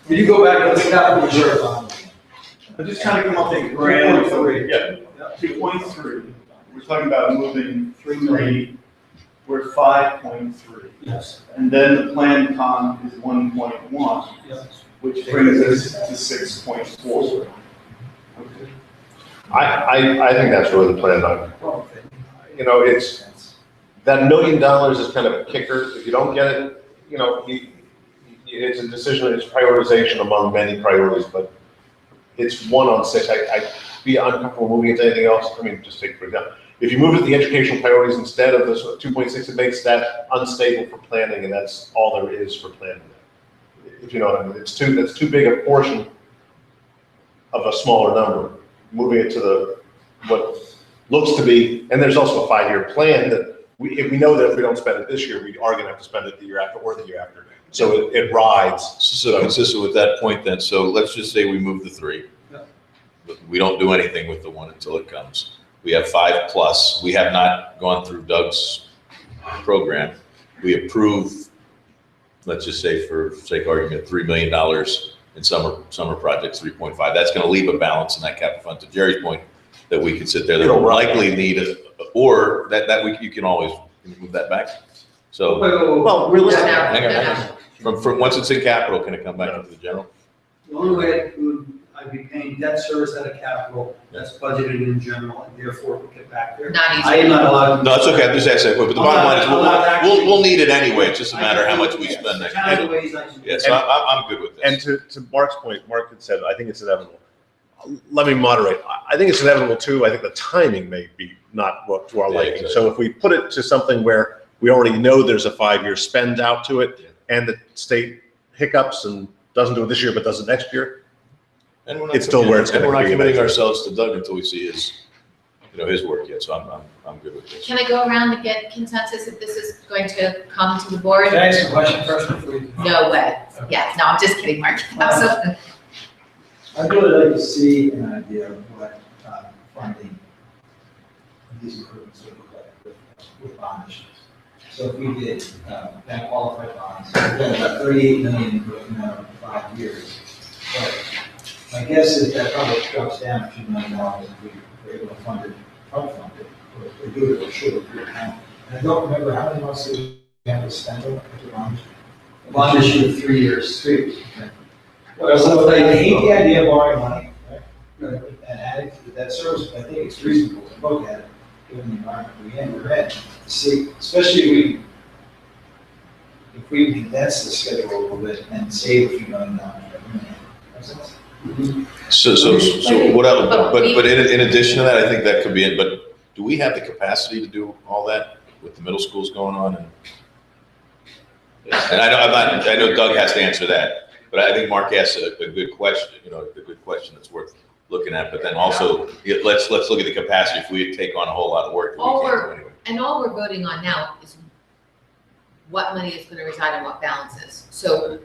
When you go back to the capital reserve fund, I'm just trying to come up with a grand, 2.3. yeah, 2.3. We're talking about moving 3 million, we're at 5.3. Yes. And then the planned con is 1.1. Yes. Which brings us to 6.4. I think that's really the plan, Doug. You know, it's, that $1 million is kind of a kicker. If you don't get it, you know, it's a decision, it's prioritization among many priorities, but it's 1 on 6. I'd be uncomfortable moving it to anything else. I mean, just take for example. If you move it to the educational priorities instead of the 2.6, it makes that unstable for planning, and that's all there is for planning. If you know what I mean, that's too big a portion of a smaller number. Moving it to the, what looks to be, and there's also a 5-year plan that if we know that if we don't spend it this year, we are gonna have to spend it the year after or the year after. So it rides. So consistent with that point then, so let's just say we move the 3. But we don't do anything with the 1 until it comes. We have 5+. We have not gone through Doug's program. We approve, let's just say for sake of argument, $3 million in summer projects, 3.5. That's gonna leave a balance in that capital fund, to Jerry's point, that we could sit there, that will likely need it, or that you can always move that back. So, Well, realistically, hang on. From once it's in capital, can it come back into the general? The only way I'd be paying debt service out of capital that's budgeted in general, and therefore it would get back there. Not easy. I am not allowed to. No, it's okay, I'm just asking, but the bottom line is, we'll need it anyway, it's just a matter of how much we spend next Kind of year. the ways I can. Yeah, so I'm good with this. and to Mark's point, Mark had said, I think it's inevitable. Let me moderate. I think it's inevitable too. I think the timing may be not to our liking. exactly. So if we put it to something where we already know there's a 5-year spend out to it, and the state hiccups and doesn't do it this year but does it next year, And we're not it's still where it's and gonna we're not be committing eventually. ourselves to Doug until we see his work yet, so I'm good with this. Can I go around and get consensus if this is going to come to the board? Can I ask a question first before you? No way. Yeah, no, I'm just kidding, Mark. Absolutely. I'd really like to see an idea of what funding these improvements would look like with bond issues. So if we did bank qualified bonds, we've got about 38 million broken out in 5 years. But my guess is that probably drops down a few $1 million if we were able to fund it, front fund it, or do it or should it do it now. And I don't remember how many months we have to spend on the bond issue. A bond issue of 3 years. 3 years. Okay. Well, I hate the idea of borrowing money, right? And adding to the debt service, but I think it's reasonable to look at it, given the environment we're in, to see, especially if we condense the schedule a little bit and save a few $1 million every year. Makes sense? So what else, but in addition to that, I think that could be it, but do we have the capacity to do all that with the middle schools going on? And I know Doug has to answer that. But I think Mark asked a good question, a good question that's worth looking at. But then also, let's look at the capacity. If we take on a whole lot of work that we can't do anyway. And all we're voting on now is what money is gonna reside in what balances. So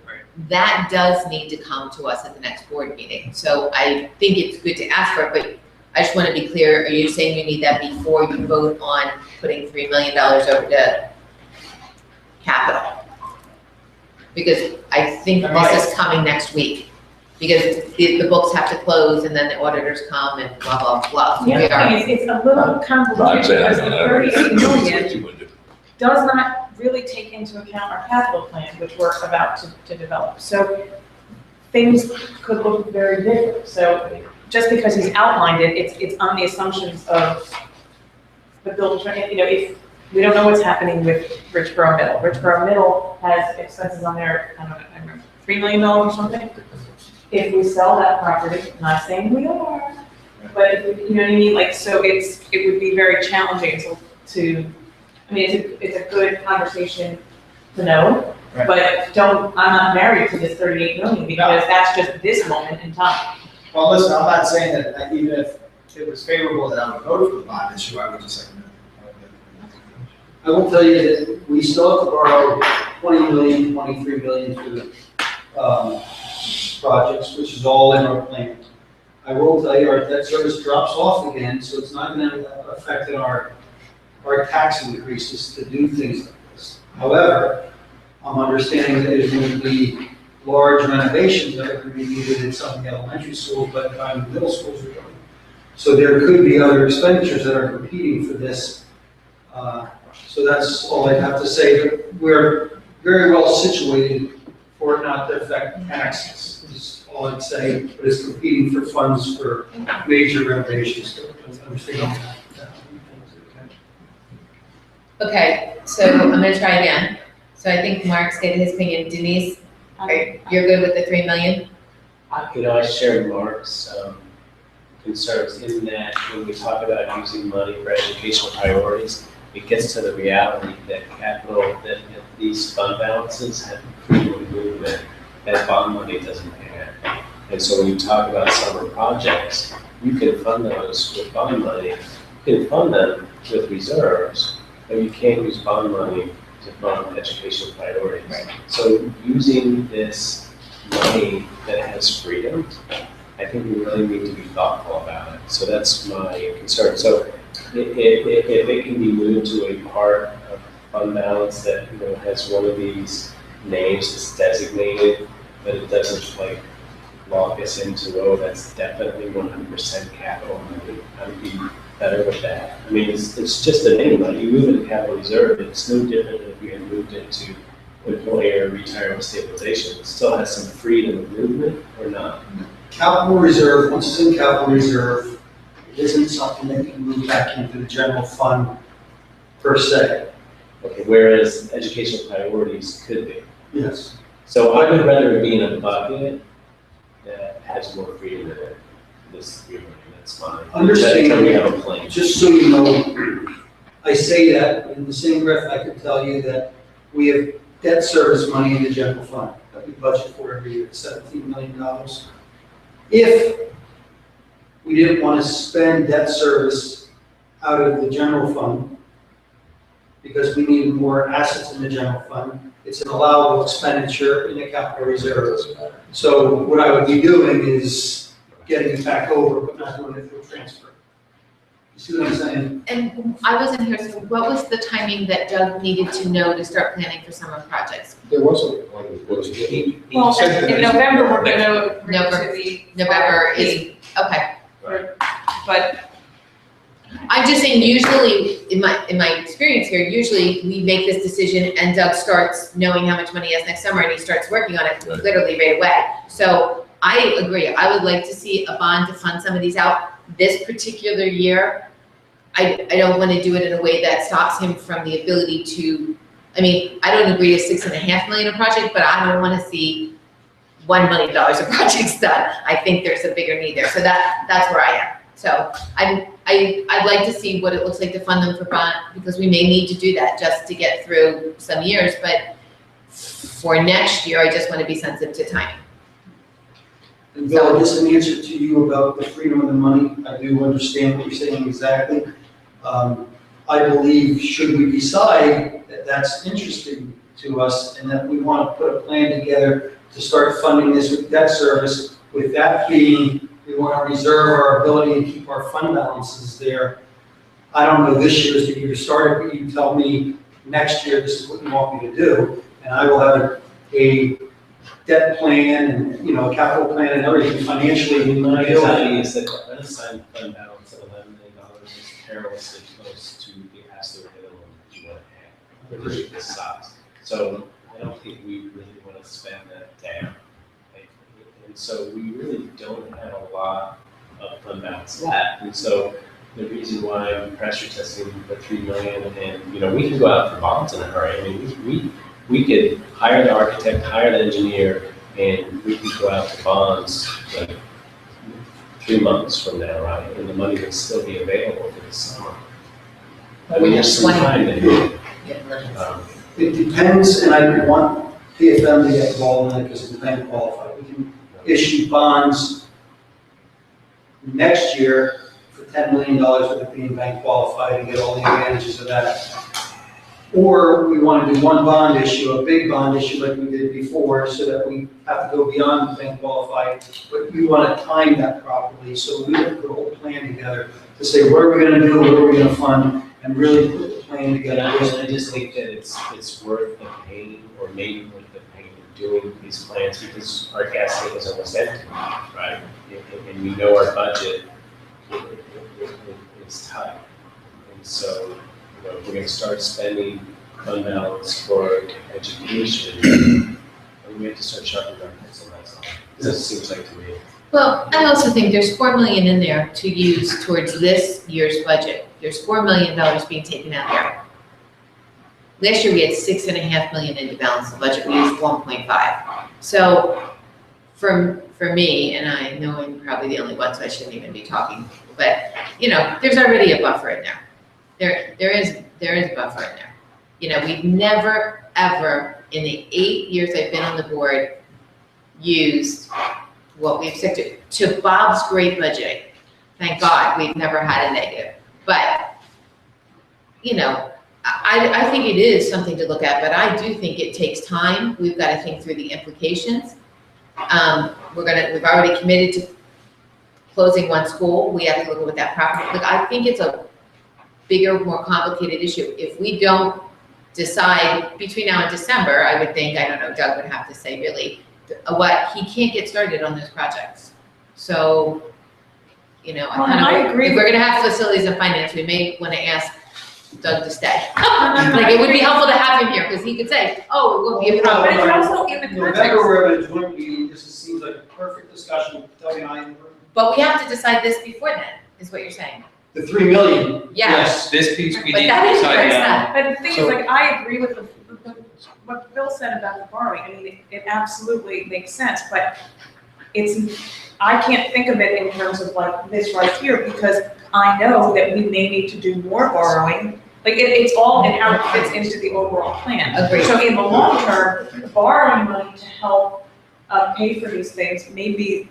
that does need to come to us at the next board meeting. So I think it's good to ask for it, but I just wanna be clear, are you saying you need that before you vote on putting $3 million over to capital? Because I think this is coming next week, because the books have to close and then the auditors come and blah, blah, blah. The other thing is, it's a little convoluted because the 38 million does not really take into account our capital plan, which we're about to develop. So things could look very different. So just because he's outlined it, it's on the assumptions of the building, if we don't know what's happening with Richboro Middle. Richboro Middle has expenses on there, I remember, $3 million or something. If we sell that property, not saying we are, but if we, you know what I mean? Like, so it would be very challenging to it's a good conversation to know, Right. but I'm not married to this 38 million because that's just this moment in time. Well, listen, I'm not saying that even if it was favorable that I would vote for the bond issue, I would just like, I will tell you that we still have to borrow 20 million, 23 million for the projects, which is all in our plan. I will tell you, our debt service drops off again, so it's not going to affect our tax increases to do things like this. However, I'm understanding that there's going to be large renovations that are going to be needed in some of the elementary schools, but the middle schools are going. So there could be other expenditures that are competing for this. So that's all I have to say. But we're very well situated for for it not to affect taxes, is all I'd say, but it's competing for funds for major renovations, so understand that. Okay, so I'm gonna try again. So I think Mark's getting his opinion. Denise, you're good with the 3 million? I share Mark's concerns in that when we talk about using money for educational priorities, it gets to the reality that that these fund balances have frequent movement that bond money doesn't have. And so when you talk about summer projects, you can fund those with bond money, you can fund them with reserves, but you can't use bond money to fund educational priorities. Right. So using this money that has freedom, I think we really need to be thoughtful about it. So that's my concern. So if it can be moved to a part of fund balance that, has one of these names that's designated, but it doesn't like lock us into, oh, that's definitely 100% capital money, I would be better with that. I mean, it's just a name, like you move into capital reserve, it's no different than if you had moved into employee or retirement stabilization. It still has some freedom of movement or not. Capital reserve, once it's in capital reserve, it isn't something that can move back into the general fund per se. Okay, whereas educational priorities could be. Yes. So I would rather it be in a bucket that has more freedom in it. This 3 million, that's fine. Understand. Until we have a plan. Just so you know, I say that, in the same breath, I could tell you that we have debt service money in the general fund that we budget for every year, $17 million. If we didn't want to spend debt service out of the general fund because we needed more assets in the general fund, it's an allowable expenditure in the capital reserve. So what I would be doing is getting it back over, but not doing it through transfer. You see what I'm saying? And I wasn't here, so what was the timing that Doug needed to know to start planning for summer projects? There wasn't one, was it? He Well, said in that- November, we're gonna bring it November. to the. November is, okay. But I'm just saying, usually, in my experience here, usually we make this decision and Doug starts knowing how much money he has next summer and he starts working on it literally right away. So I agree, I would like to see a bond to fund some of these out. This particular year, I don't want to do it in a way that stops him from the ability to, I mean, I don't agree to $6.5 million a project, but I don't want to see $1 million of projects done. I think there's a bigger need there, so that's where I am. So I'd like to see what it looks like to fund them for bond, because we may need to do that just to get through some years, but for next year, I just want to be sensitive to timing. And Bill, just an answer to you about the freedom of the money, I do understand what you're saying exactly. I believe, should we decide that that's interesting to us and that we want to put a plan together to start funding this with debt service, with that being, we want to reserve our ability to keep our fund balances there. I don't know this year is the year to start it, but you tell me next year this is what you want me to do, and I will have a debt plan and, a capital plan and everything financially. My anxiety is that the unassigned fund balance of $11 million is perilously close to the absolute minimum you want to have. It really sucks. So I don't think we really want to spend that down. And so we really don't have a lot of fund balance left. And so the reason why I'm pressure testing for $3 million, and we can go out for bonds in a hurry. I mean, we could hire the architect, hire the engineer, and we could go out to bonds like 3 months from now, right? And the money would still be available for the summer. I mean, there's some time to do it. It depends, and I want PFM to get involved in it because it's bank qualified. We can issue bonds next year for $10 million with it being bank qualified and get all the advantages of that. Or we want to do one bond issue, a big bond issue like we did before, so that we have to go beyond bank qualified. But we want to time that properly, so we have to put a whole plan together to say what are we going to do, what are we going to fund, and really put the plan together. And I just think that it's worth the pain, or maybe worth the pain of doing these plans, because our gas tank is almost empty, right? And we know our budget is tight. And so, if we're going to start spending fund balance for education, we have to start sharpening our pencil, that's all. It seems like to me. Well, I also think there's 4 million in there to use towards this year's budget. There's $4 million being taken out there. Last year, we had 6.5 million in the balance of the budget, we used 1.5. So for me, and I know I'm probably the only one, so I shouldn't even be talking, but, you know, there's already a buffer in there. There is a buffer in there. You know, we've never, ever, in the 8 years I've been on the board, used what we've said to Bob's great budgeting. Thank God, we've never had a negative. But, you know, I think it is something to look at, but I do think it takes time. We've got to think through the implications. We've already committed to closing one school. We have to look at what that property, like, I think it's a bigger, more complicated issue. If we don't decide between now and December, I would think, I don't know, Doug would have to say really, what, he can't get started on those projects. So, you know, I agree. If we're gonna have facilities and finance, we may wanna ask Doug to stay. Like, it would be helpful to have him here, because he could say, oh, it won't be a problem. But it's also in the context. November, we're at a joint meeting, this seems like a perfect discussion, Doug and I in the room. But we have to decide this before then, is what you're saying. The 3 million, Yes. This piece we But need that to is decide very now. But the thing is, like, I agree with what Bill said about the borrowing. I mean, it absolutely makes sense, but I can't think of it in terms of like this right here, because I know that we may need to do more borrowing. Like, it's all in how it fits into the overall plan. Agreed. So in the long term, borrowing money to help pay for these things may be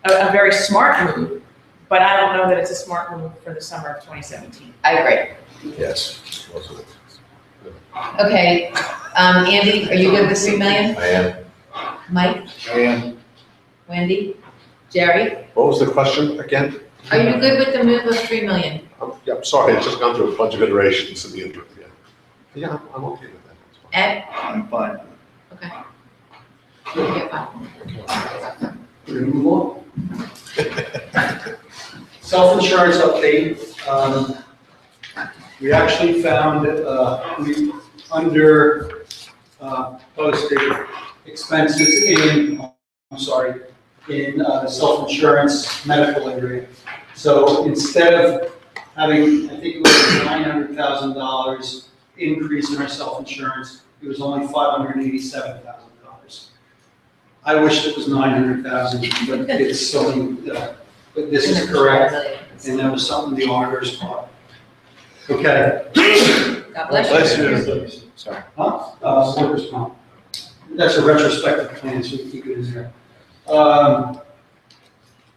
a very smart move, but I don't know that it's a smart move for the summer of 2017. I agree. Yes. Okay, Andy, are you good with 3 million? I am. Mike, I am. Wendy, Jerry, What was the question again? are you good with the move of 3 million? I'm sorry, it's just gone through a bunch of iterations in the interim, yeah. Yeah, I'm okay with that. That's fine. Ed? I'm fine. Okay. Yeah, fine. We're gonna move on. Self-insurance update. We actually found, under posted expenses in the self-insurance medical area. So instead of having, I think it was $900,000 increase in our self-insurance, it was only $587,000. I wish it was 900,000, but it's so, but this is correct, and that was something the auditors caught. Okay. God bless you. Sorry. Workers' comp. That's a retrospective plan, so we keep it in there.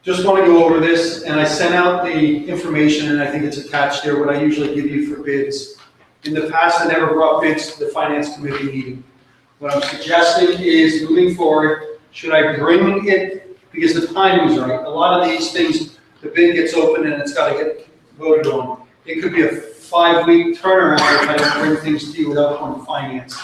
Just want to go over this, and I sent out the information, and I think it's attached there, what I usually give you for bids. In the past, I never brought bids to the finance committee meeting. What I'm suggesting is, moving forward, should I bring it, because the timing is right. A lot of these things, the bid gets open and it's got to get voted on. It could be a 5-week turnaround if I don't bring things to you without on finance.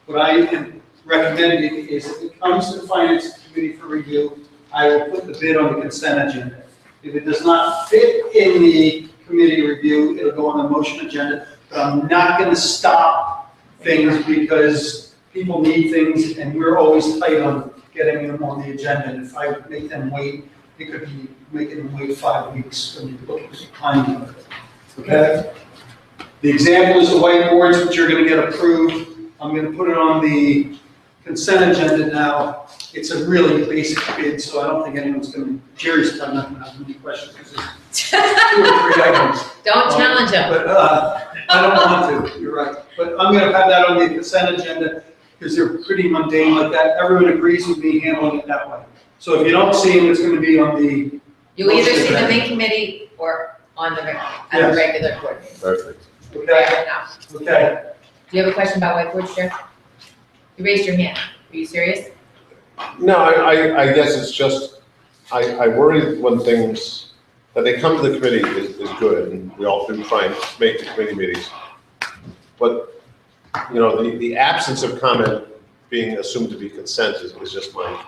What I am recommending is if it comes to the finance committee for review, I will put the bid on the consent agenda. If it does not fit in the committee review, it'll go on the motion agenda. But I'm not going to stop things because people need things and we're always tight on getting them on the agenda. And if I make them wait, it could be making them wait 5 weeks when you look at the timing of it. Okay? The example is the whiteboards, which are going to get approved. I'm going to put it on the consent agenda now. It's a really basic bid, so I don't think anyone's going to, Jerry's probably not going to have many questions because there's 2 or 3 items. Don't challenge him. But I don't want to, you're right. But I'm going to have that on the consent agenda because they're pretty mundane like that. Everyone agrees with me handling it that way. So if you don't see them, it's going to be on the. You'll either see them in committee or on the, at the regular board meeting. Perfect. Okay, okay. Do you have a question about whiteboards, Jeff? You raised your hand. Are you serious? No, I guess it's just, I worry when things, that they come to the committee is good, and we all do try and make the committee meetings. But, you know, the absence of comment being assumed to be consent is just my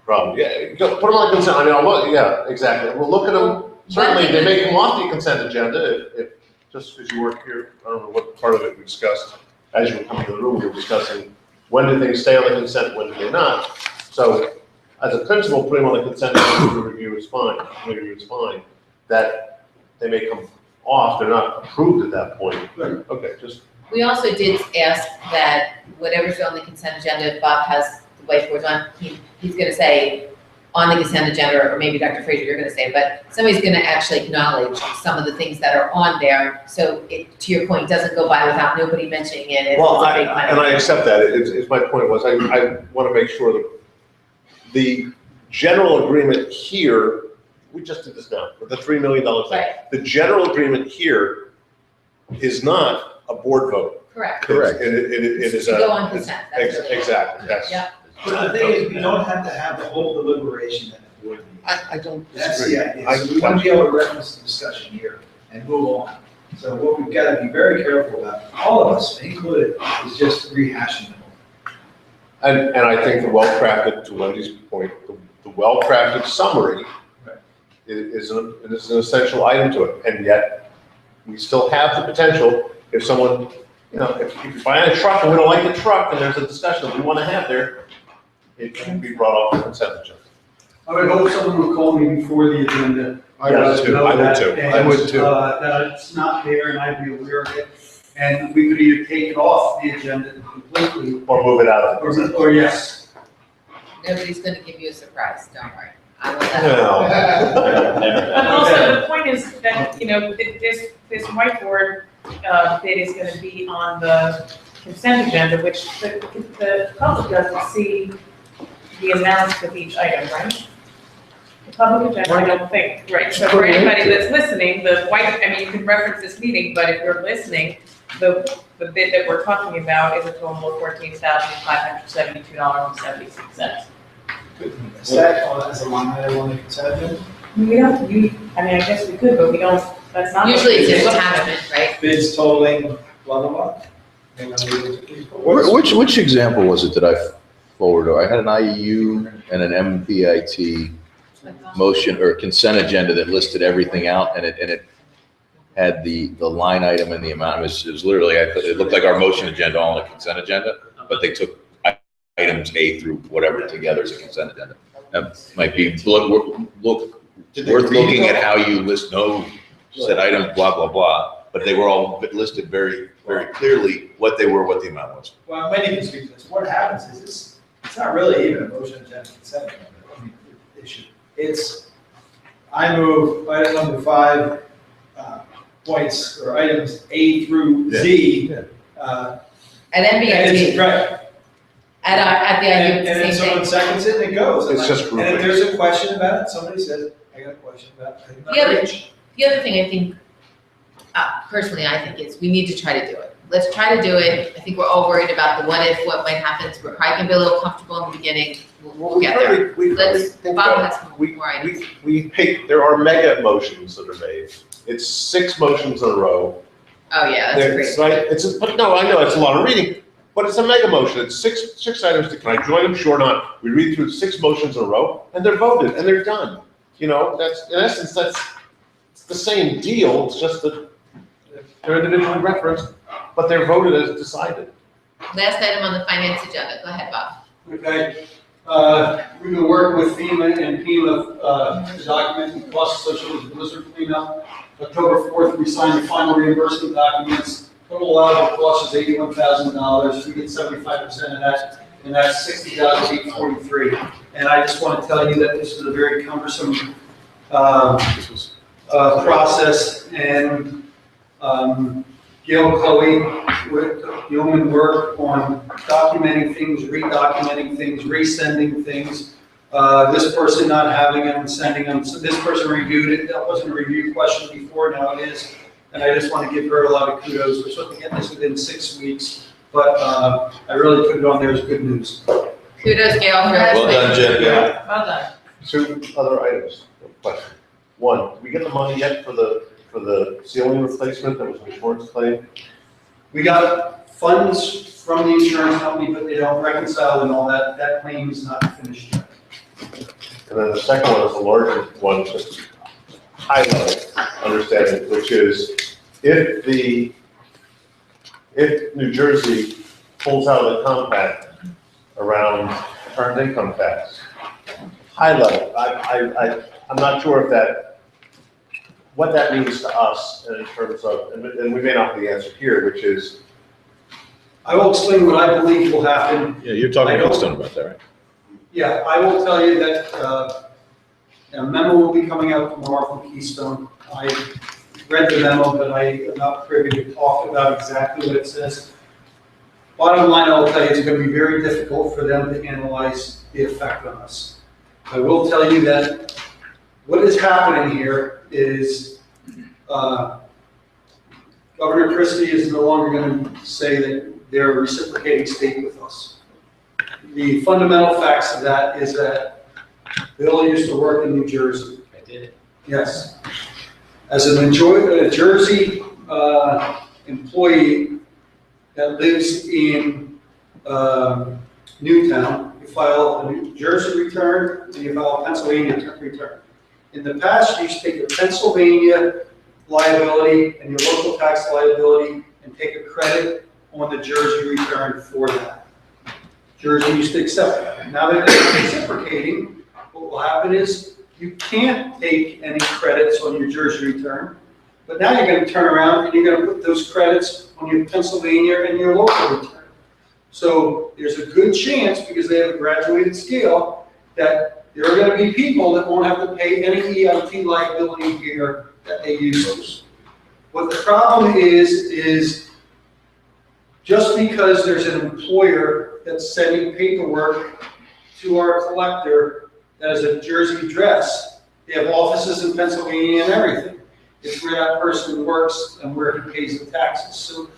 problem. Yeah, put them on consent, I mean, I'll look, yeah, exactly. We'll look at them, certainly, they may come off the consent agenda if just because you work here, I don't know what part of it we discussed. As you were coming to the room, we were discussing when do things stay on the consent, when do they not? So as a principle, putting them on the consent for review is fine, review is fine. That they may come off, they're not approved at that point. Okay, just. We also did ask that whatever's on the consent agenda, if Bob has the whiteboards on, he's gonna say on the consent agenda, or maybe Dr. Fraser, you're gonna say, but somebody's gonna actually acknowledge some of the things that are on there, so it, to your point, doesn't go by without nobody mentioning it. It's Well, a big and I accept that, it's my point was, I wanna make sure that the general agreement here, we just did this now, with the $3 million thing. Right. The general agreement here is not a board vote. Correct. Correct. It is To a. go on consent, that's right. Exactly, yes. Yeah. But the thing is, we don't have to have the whole deliberation at the board meeting. I don't That's disagree. the idea. So we want to be able to reference the discussion here and move on. So what we've got to be very careful about, all of us included, is just rehashing them. And I think the well-crafted, to Wendy's point, the well-crafted summary is an essential item to it. And yet, we still have the potential, if someone, you know, if you buy a truck and we don't like the truck and there's a discussion that we want to have there, it can be brought off the consent agenda. I would hope someone would call me before the agenda. I would too. Know I would that, too. and, I would too. That it's not there and I'd be aware of it. And we could either take it off the agenda completely, Or move it out of the or yes. Nobody's gonna give you a surprise, don't worry. I will let But also, the point is that, you know, this whiteboard, bid is gonna be on the consent agenda, which the public doesn't see the amounts of each item, right? The public agenda, I don't think, right, so for anybody that's listening, I mean, you can reference this meeting, but if you're listening, the bid that we're talking about is a total of $14,572.76. Is that as a line item on the consent agenda? We don't, I mean, I guess we could, but we don't, that's not. Usually it's an attachment, right? Bids totaling blah, blah, blah. And then we- Which example was it that I forwarded? I had an IEU and an MPIT motion or consent agenda that listed everything out, and it had the line item and the amount. It was literally, it looked like our motion agenda on a consent agenda, but they took items A through whatever together as a consent agenda. That might be worth looking at how you list, said items, blah, blah, blah, but they were all listed very, very clearly what they were, what the amount was. Well, many can speak to this. What happens is it's not really even a motion agenda consent agenda issue. It's, I move item number 5, points or items A through Z. At And MBIT, it's, right. at the And IU, then it's the same someone thing. seconds it and it goes. It's just And if grouping. there's a question about it, somebody says, I got a question about it. The other thing I think, personally, I think is we need to try to do it. Let's try to do it. I think we're all worried about the what if, what might happen. So we're probably gonna be a little comfortable in the beginning. We'll get there. Bob has some more items. There are mega motions that are made. It's 6 motions in a row. Oh, yeah, that's It's great. but no, I know, it's a lot of reading, but it's a mega motion. It's six items. Can I join them? Sure not. We read through 6 motions in a row, and they're voted, and they're done. You know, that's, in essence, that's the same deal. It's just that they're individually referenced, but they're voted as decided. Last item on the finance agenda. Go ahead, Bob. Okay, we've been working with FEMA and FEMA, documenting costs associated with blizzard cleanup. October 4th, we signed the final reimbursement documents. Total allowable cost is $81,000. We get 75% of that, and that's $60,843. And I just want to tell you that this is a very cumbersome, process, and, Gail Chloe, with yeoman work on documenting things, redocumenting things, resending things. This person not having them, sending them, so this person reviewed it, that wasn't a review question before, now it is. And I just want to give her a lot of kudos, we're supposed to get this within 6 weeks, but I really put it on there as good news. Kudos, Gail, for Well done, Jen. Well done. 2 other items. Question. 1, did we get the money yet for the ceiling replacement that was an insurance claim? We got funds from the insurance company, but they don't reconcile and all that, that claim is not finished yet. And then the second one is the larger one, just high level understanding, which is if New Jersey pulls out of the compact, around earned income tax. High level, I'm not sure if what that means to us in terms of, and we may not be the answer here, which is, I will explain what I believe will happen. Yeah, you're talking to Goldstone about that, right? Yeah, I will tell you that a memo will be coming out tomorrow from Keystone. I read the memo, but I am not privy to talk about exactly what it says. Bottom line, I will tell you, it's going to be very difficult for them to analyze the effect on us. I will tell you that what is happening here is Governor Christie is no longer going to say that they're a reciprocating state with us. The fundamental facts of that is that Bill used to work in New Jersey. I did. Yes. As a Jersey employee that lives in Newtown, you file a New Jersey return and you file a Pennsylvania return. In the past, you used to take your Pennsylvania liability and your local tax liability and take a credit on the Jersey return for that. Jersey used to accept that. Now that they're reciprocating, what will happen is you can't take any credits on your Jersey return, but now you're going to turn around and you're going to put those credits on your Pennsylvania and your local return. So there's a good chance, because they have a graduated scale, that there are going to be people that won't have to pay any EIT liability here that they used to. What the problem is just because there's an employer that's sending paperwork to our collector that has a Jersey address, they have offices in Pennsylvania and everything. It's where that person works and where he pays the taxes. So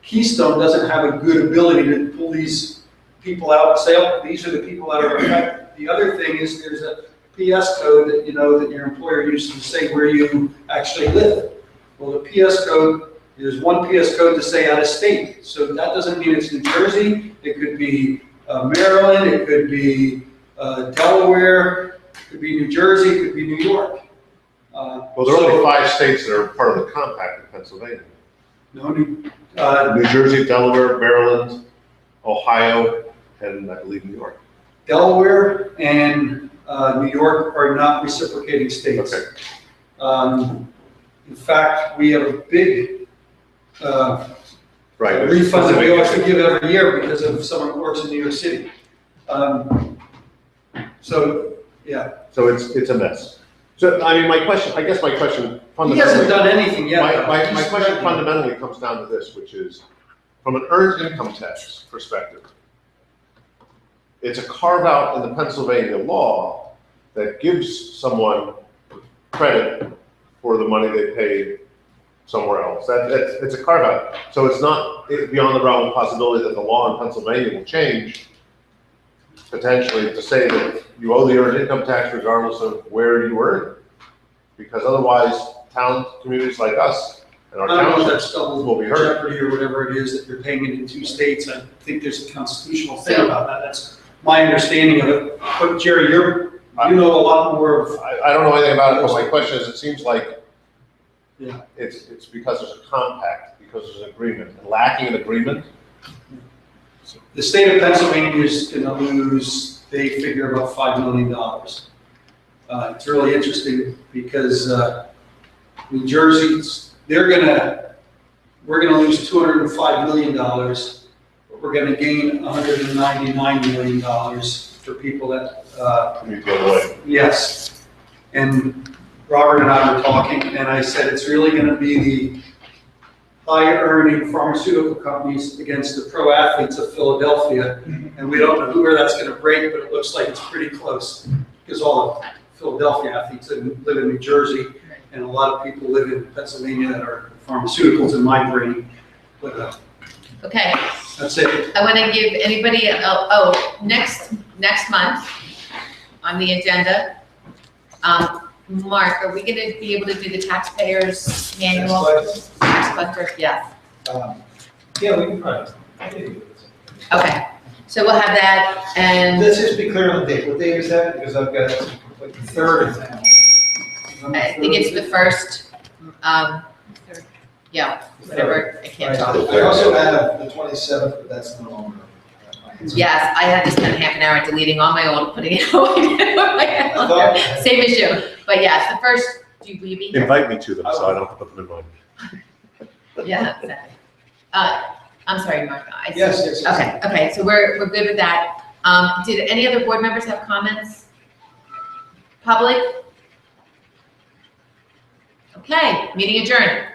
Keystone doesn't have a good ability to pull these people out and say, oh, these are the people that are affected. The other thing is there's a PS code that you know that your employer uses to say where you actually live. Well, the PS code, there's one PS code to say out of state. So that doesn't mean it's New Jersey. It could be Maryland. It could be Delaware. It could be New Jersey. It could be New York. well, there are only 5 states that are part of the compact in Pennsylvania. No, New Jersey, Delaware, Maryland, Ohio, and I believe New York. Delaware and New York are not reciprocating states. Okay. In fact, we have a big Right. refund that we always give every year because of someone who works in New York City. So, yeah. So it's a mess. So, I mean, I guess my question He fundamentally. hasn't done anything yet. My question fundamentally comes down to this, which is, from an earned income tax perspective, it's a carve out in the Pennsylvania law that gives someone credit for the money they paid somewhere else. It's a carve out. So it's not beyond the realm of possibility that the law in Pennsylvania will change, potentially, to say that you owe the earned income tax regardless of where you earn it. Because otherwise, towns, communities like us and our I don't know if townships that's double will be hurt. jeopardy or whatever it is that you're paying it in 2 states. I think there's a constitutional thing So- about that. That's my understanding of it. But Jerry, you know a lot more of. I don't know anything about it, but my question is, it seems like Yeah. it's because there's a compact, because there's an agreement, and lacking an agreement. The state of Pennsylvania is going to lose, they figure, about $5 million. It's really interesting because New Jersey, we're going to lose $205 million, but we're going to gain $199 million for people that. Commute the other way. Yes. And Robert and I were talking, and I said it's really going to be the high-earning pharmaceutical companies against the pro athletes of Philadelphia, and we don't know where that's going to break, but it looks like it's pretty close, because all the Philadelphia athletes live in New Jersey, and a lot of people live in Pennsylvania that are pharmaceuticals in my brain. But Okay, that's it. I want to give anybody, next month on the agenda, Mark, are we going to be able to do the taxpayers manual? Tax collector, yes. Yeah, we can probably. I can do it. Okay, so we'll have that, and Let's just be clear on the date. What day is that? Because I've got like the 3rd. I think it's the 1st, yeah, whatever, I can't talk. I also have the 27th, but that's no longer. Yes, I had to spend half an hour deleting all my old, putting it away. Same issue. But yes, the first, will you be here? Invite me to them, so I don't have to put them in mind. Yeah, exactly. I'm sorry, Mark. Yes. Okay, so we're good with that. Did any other board members have comments? Public? Okay, meeting adjourned.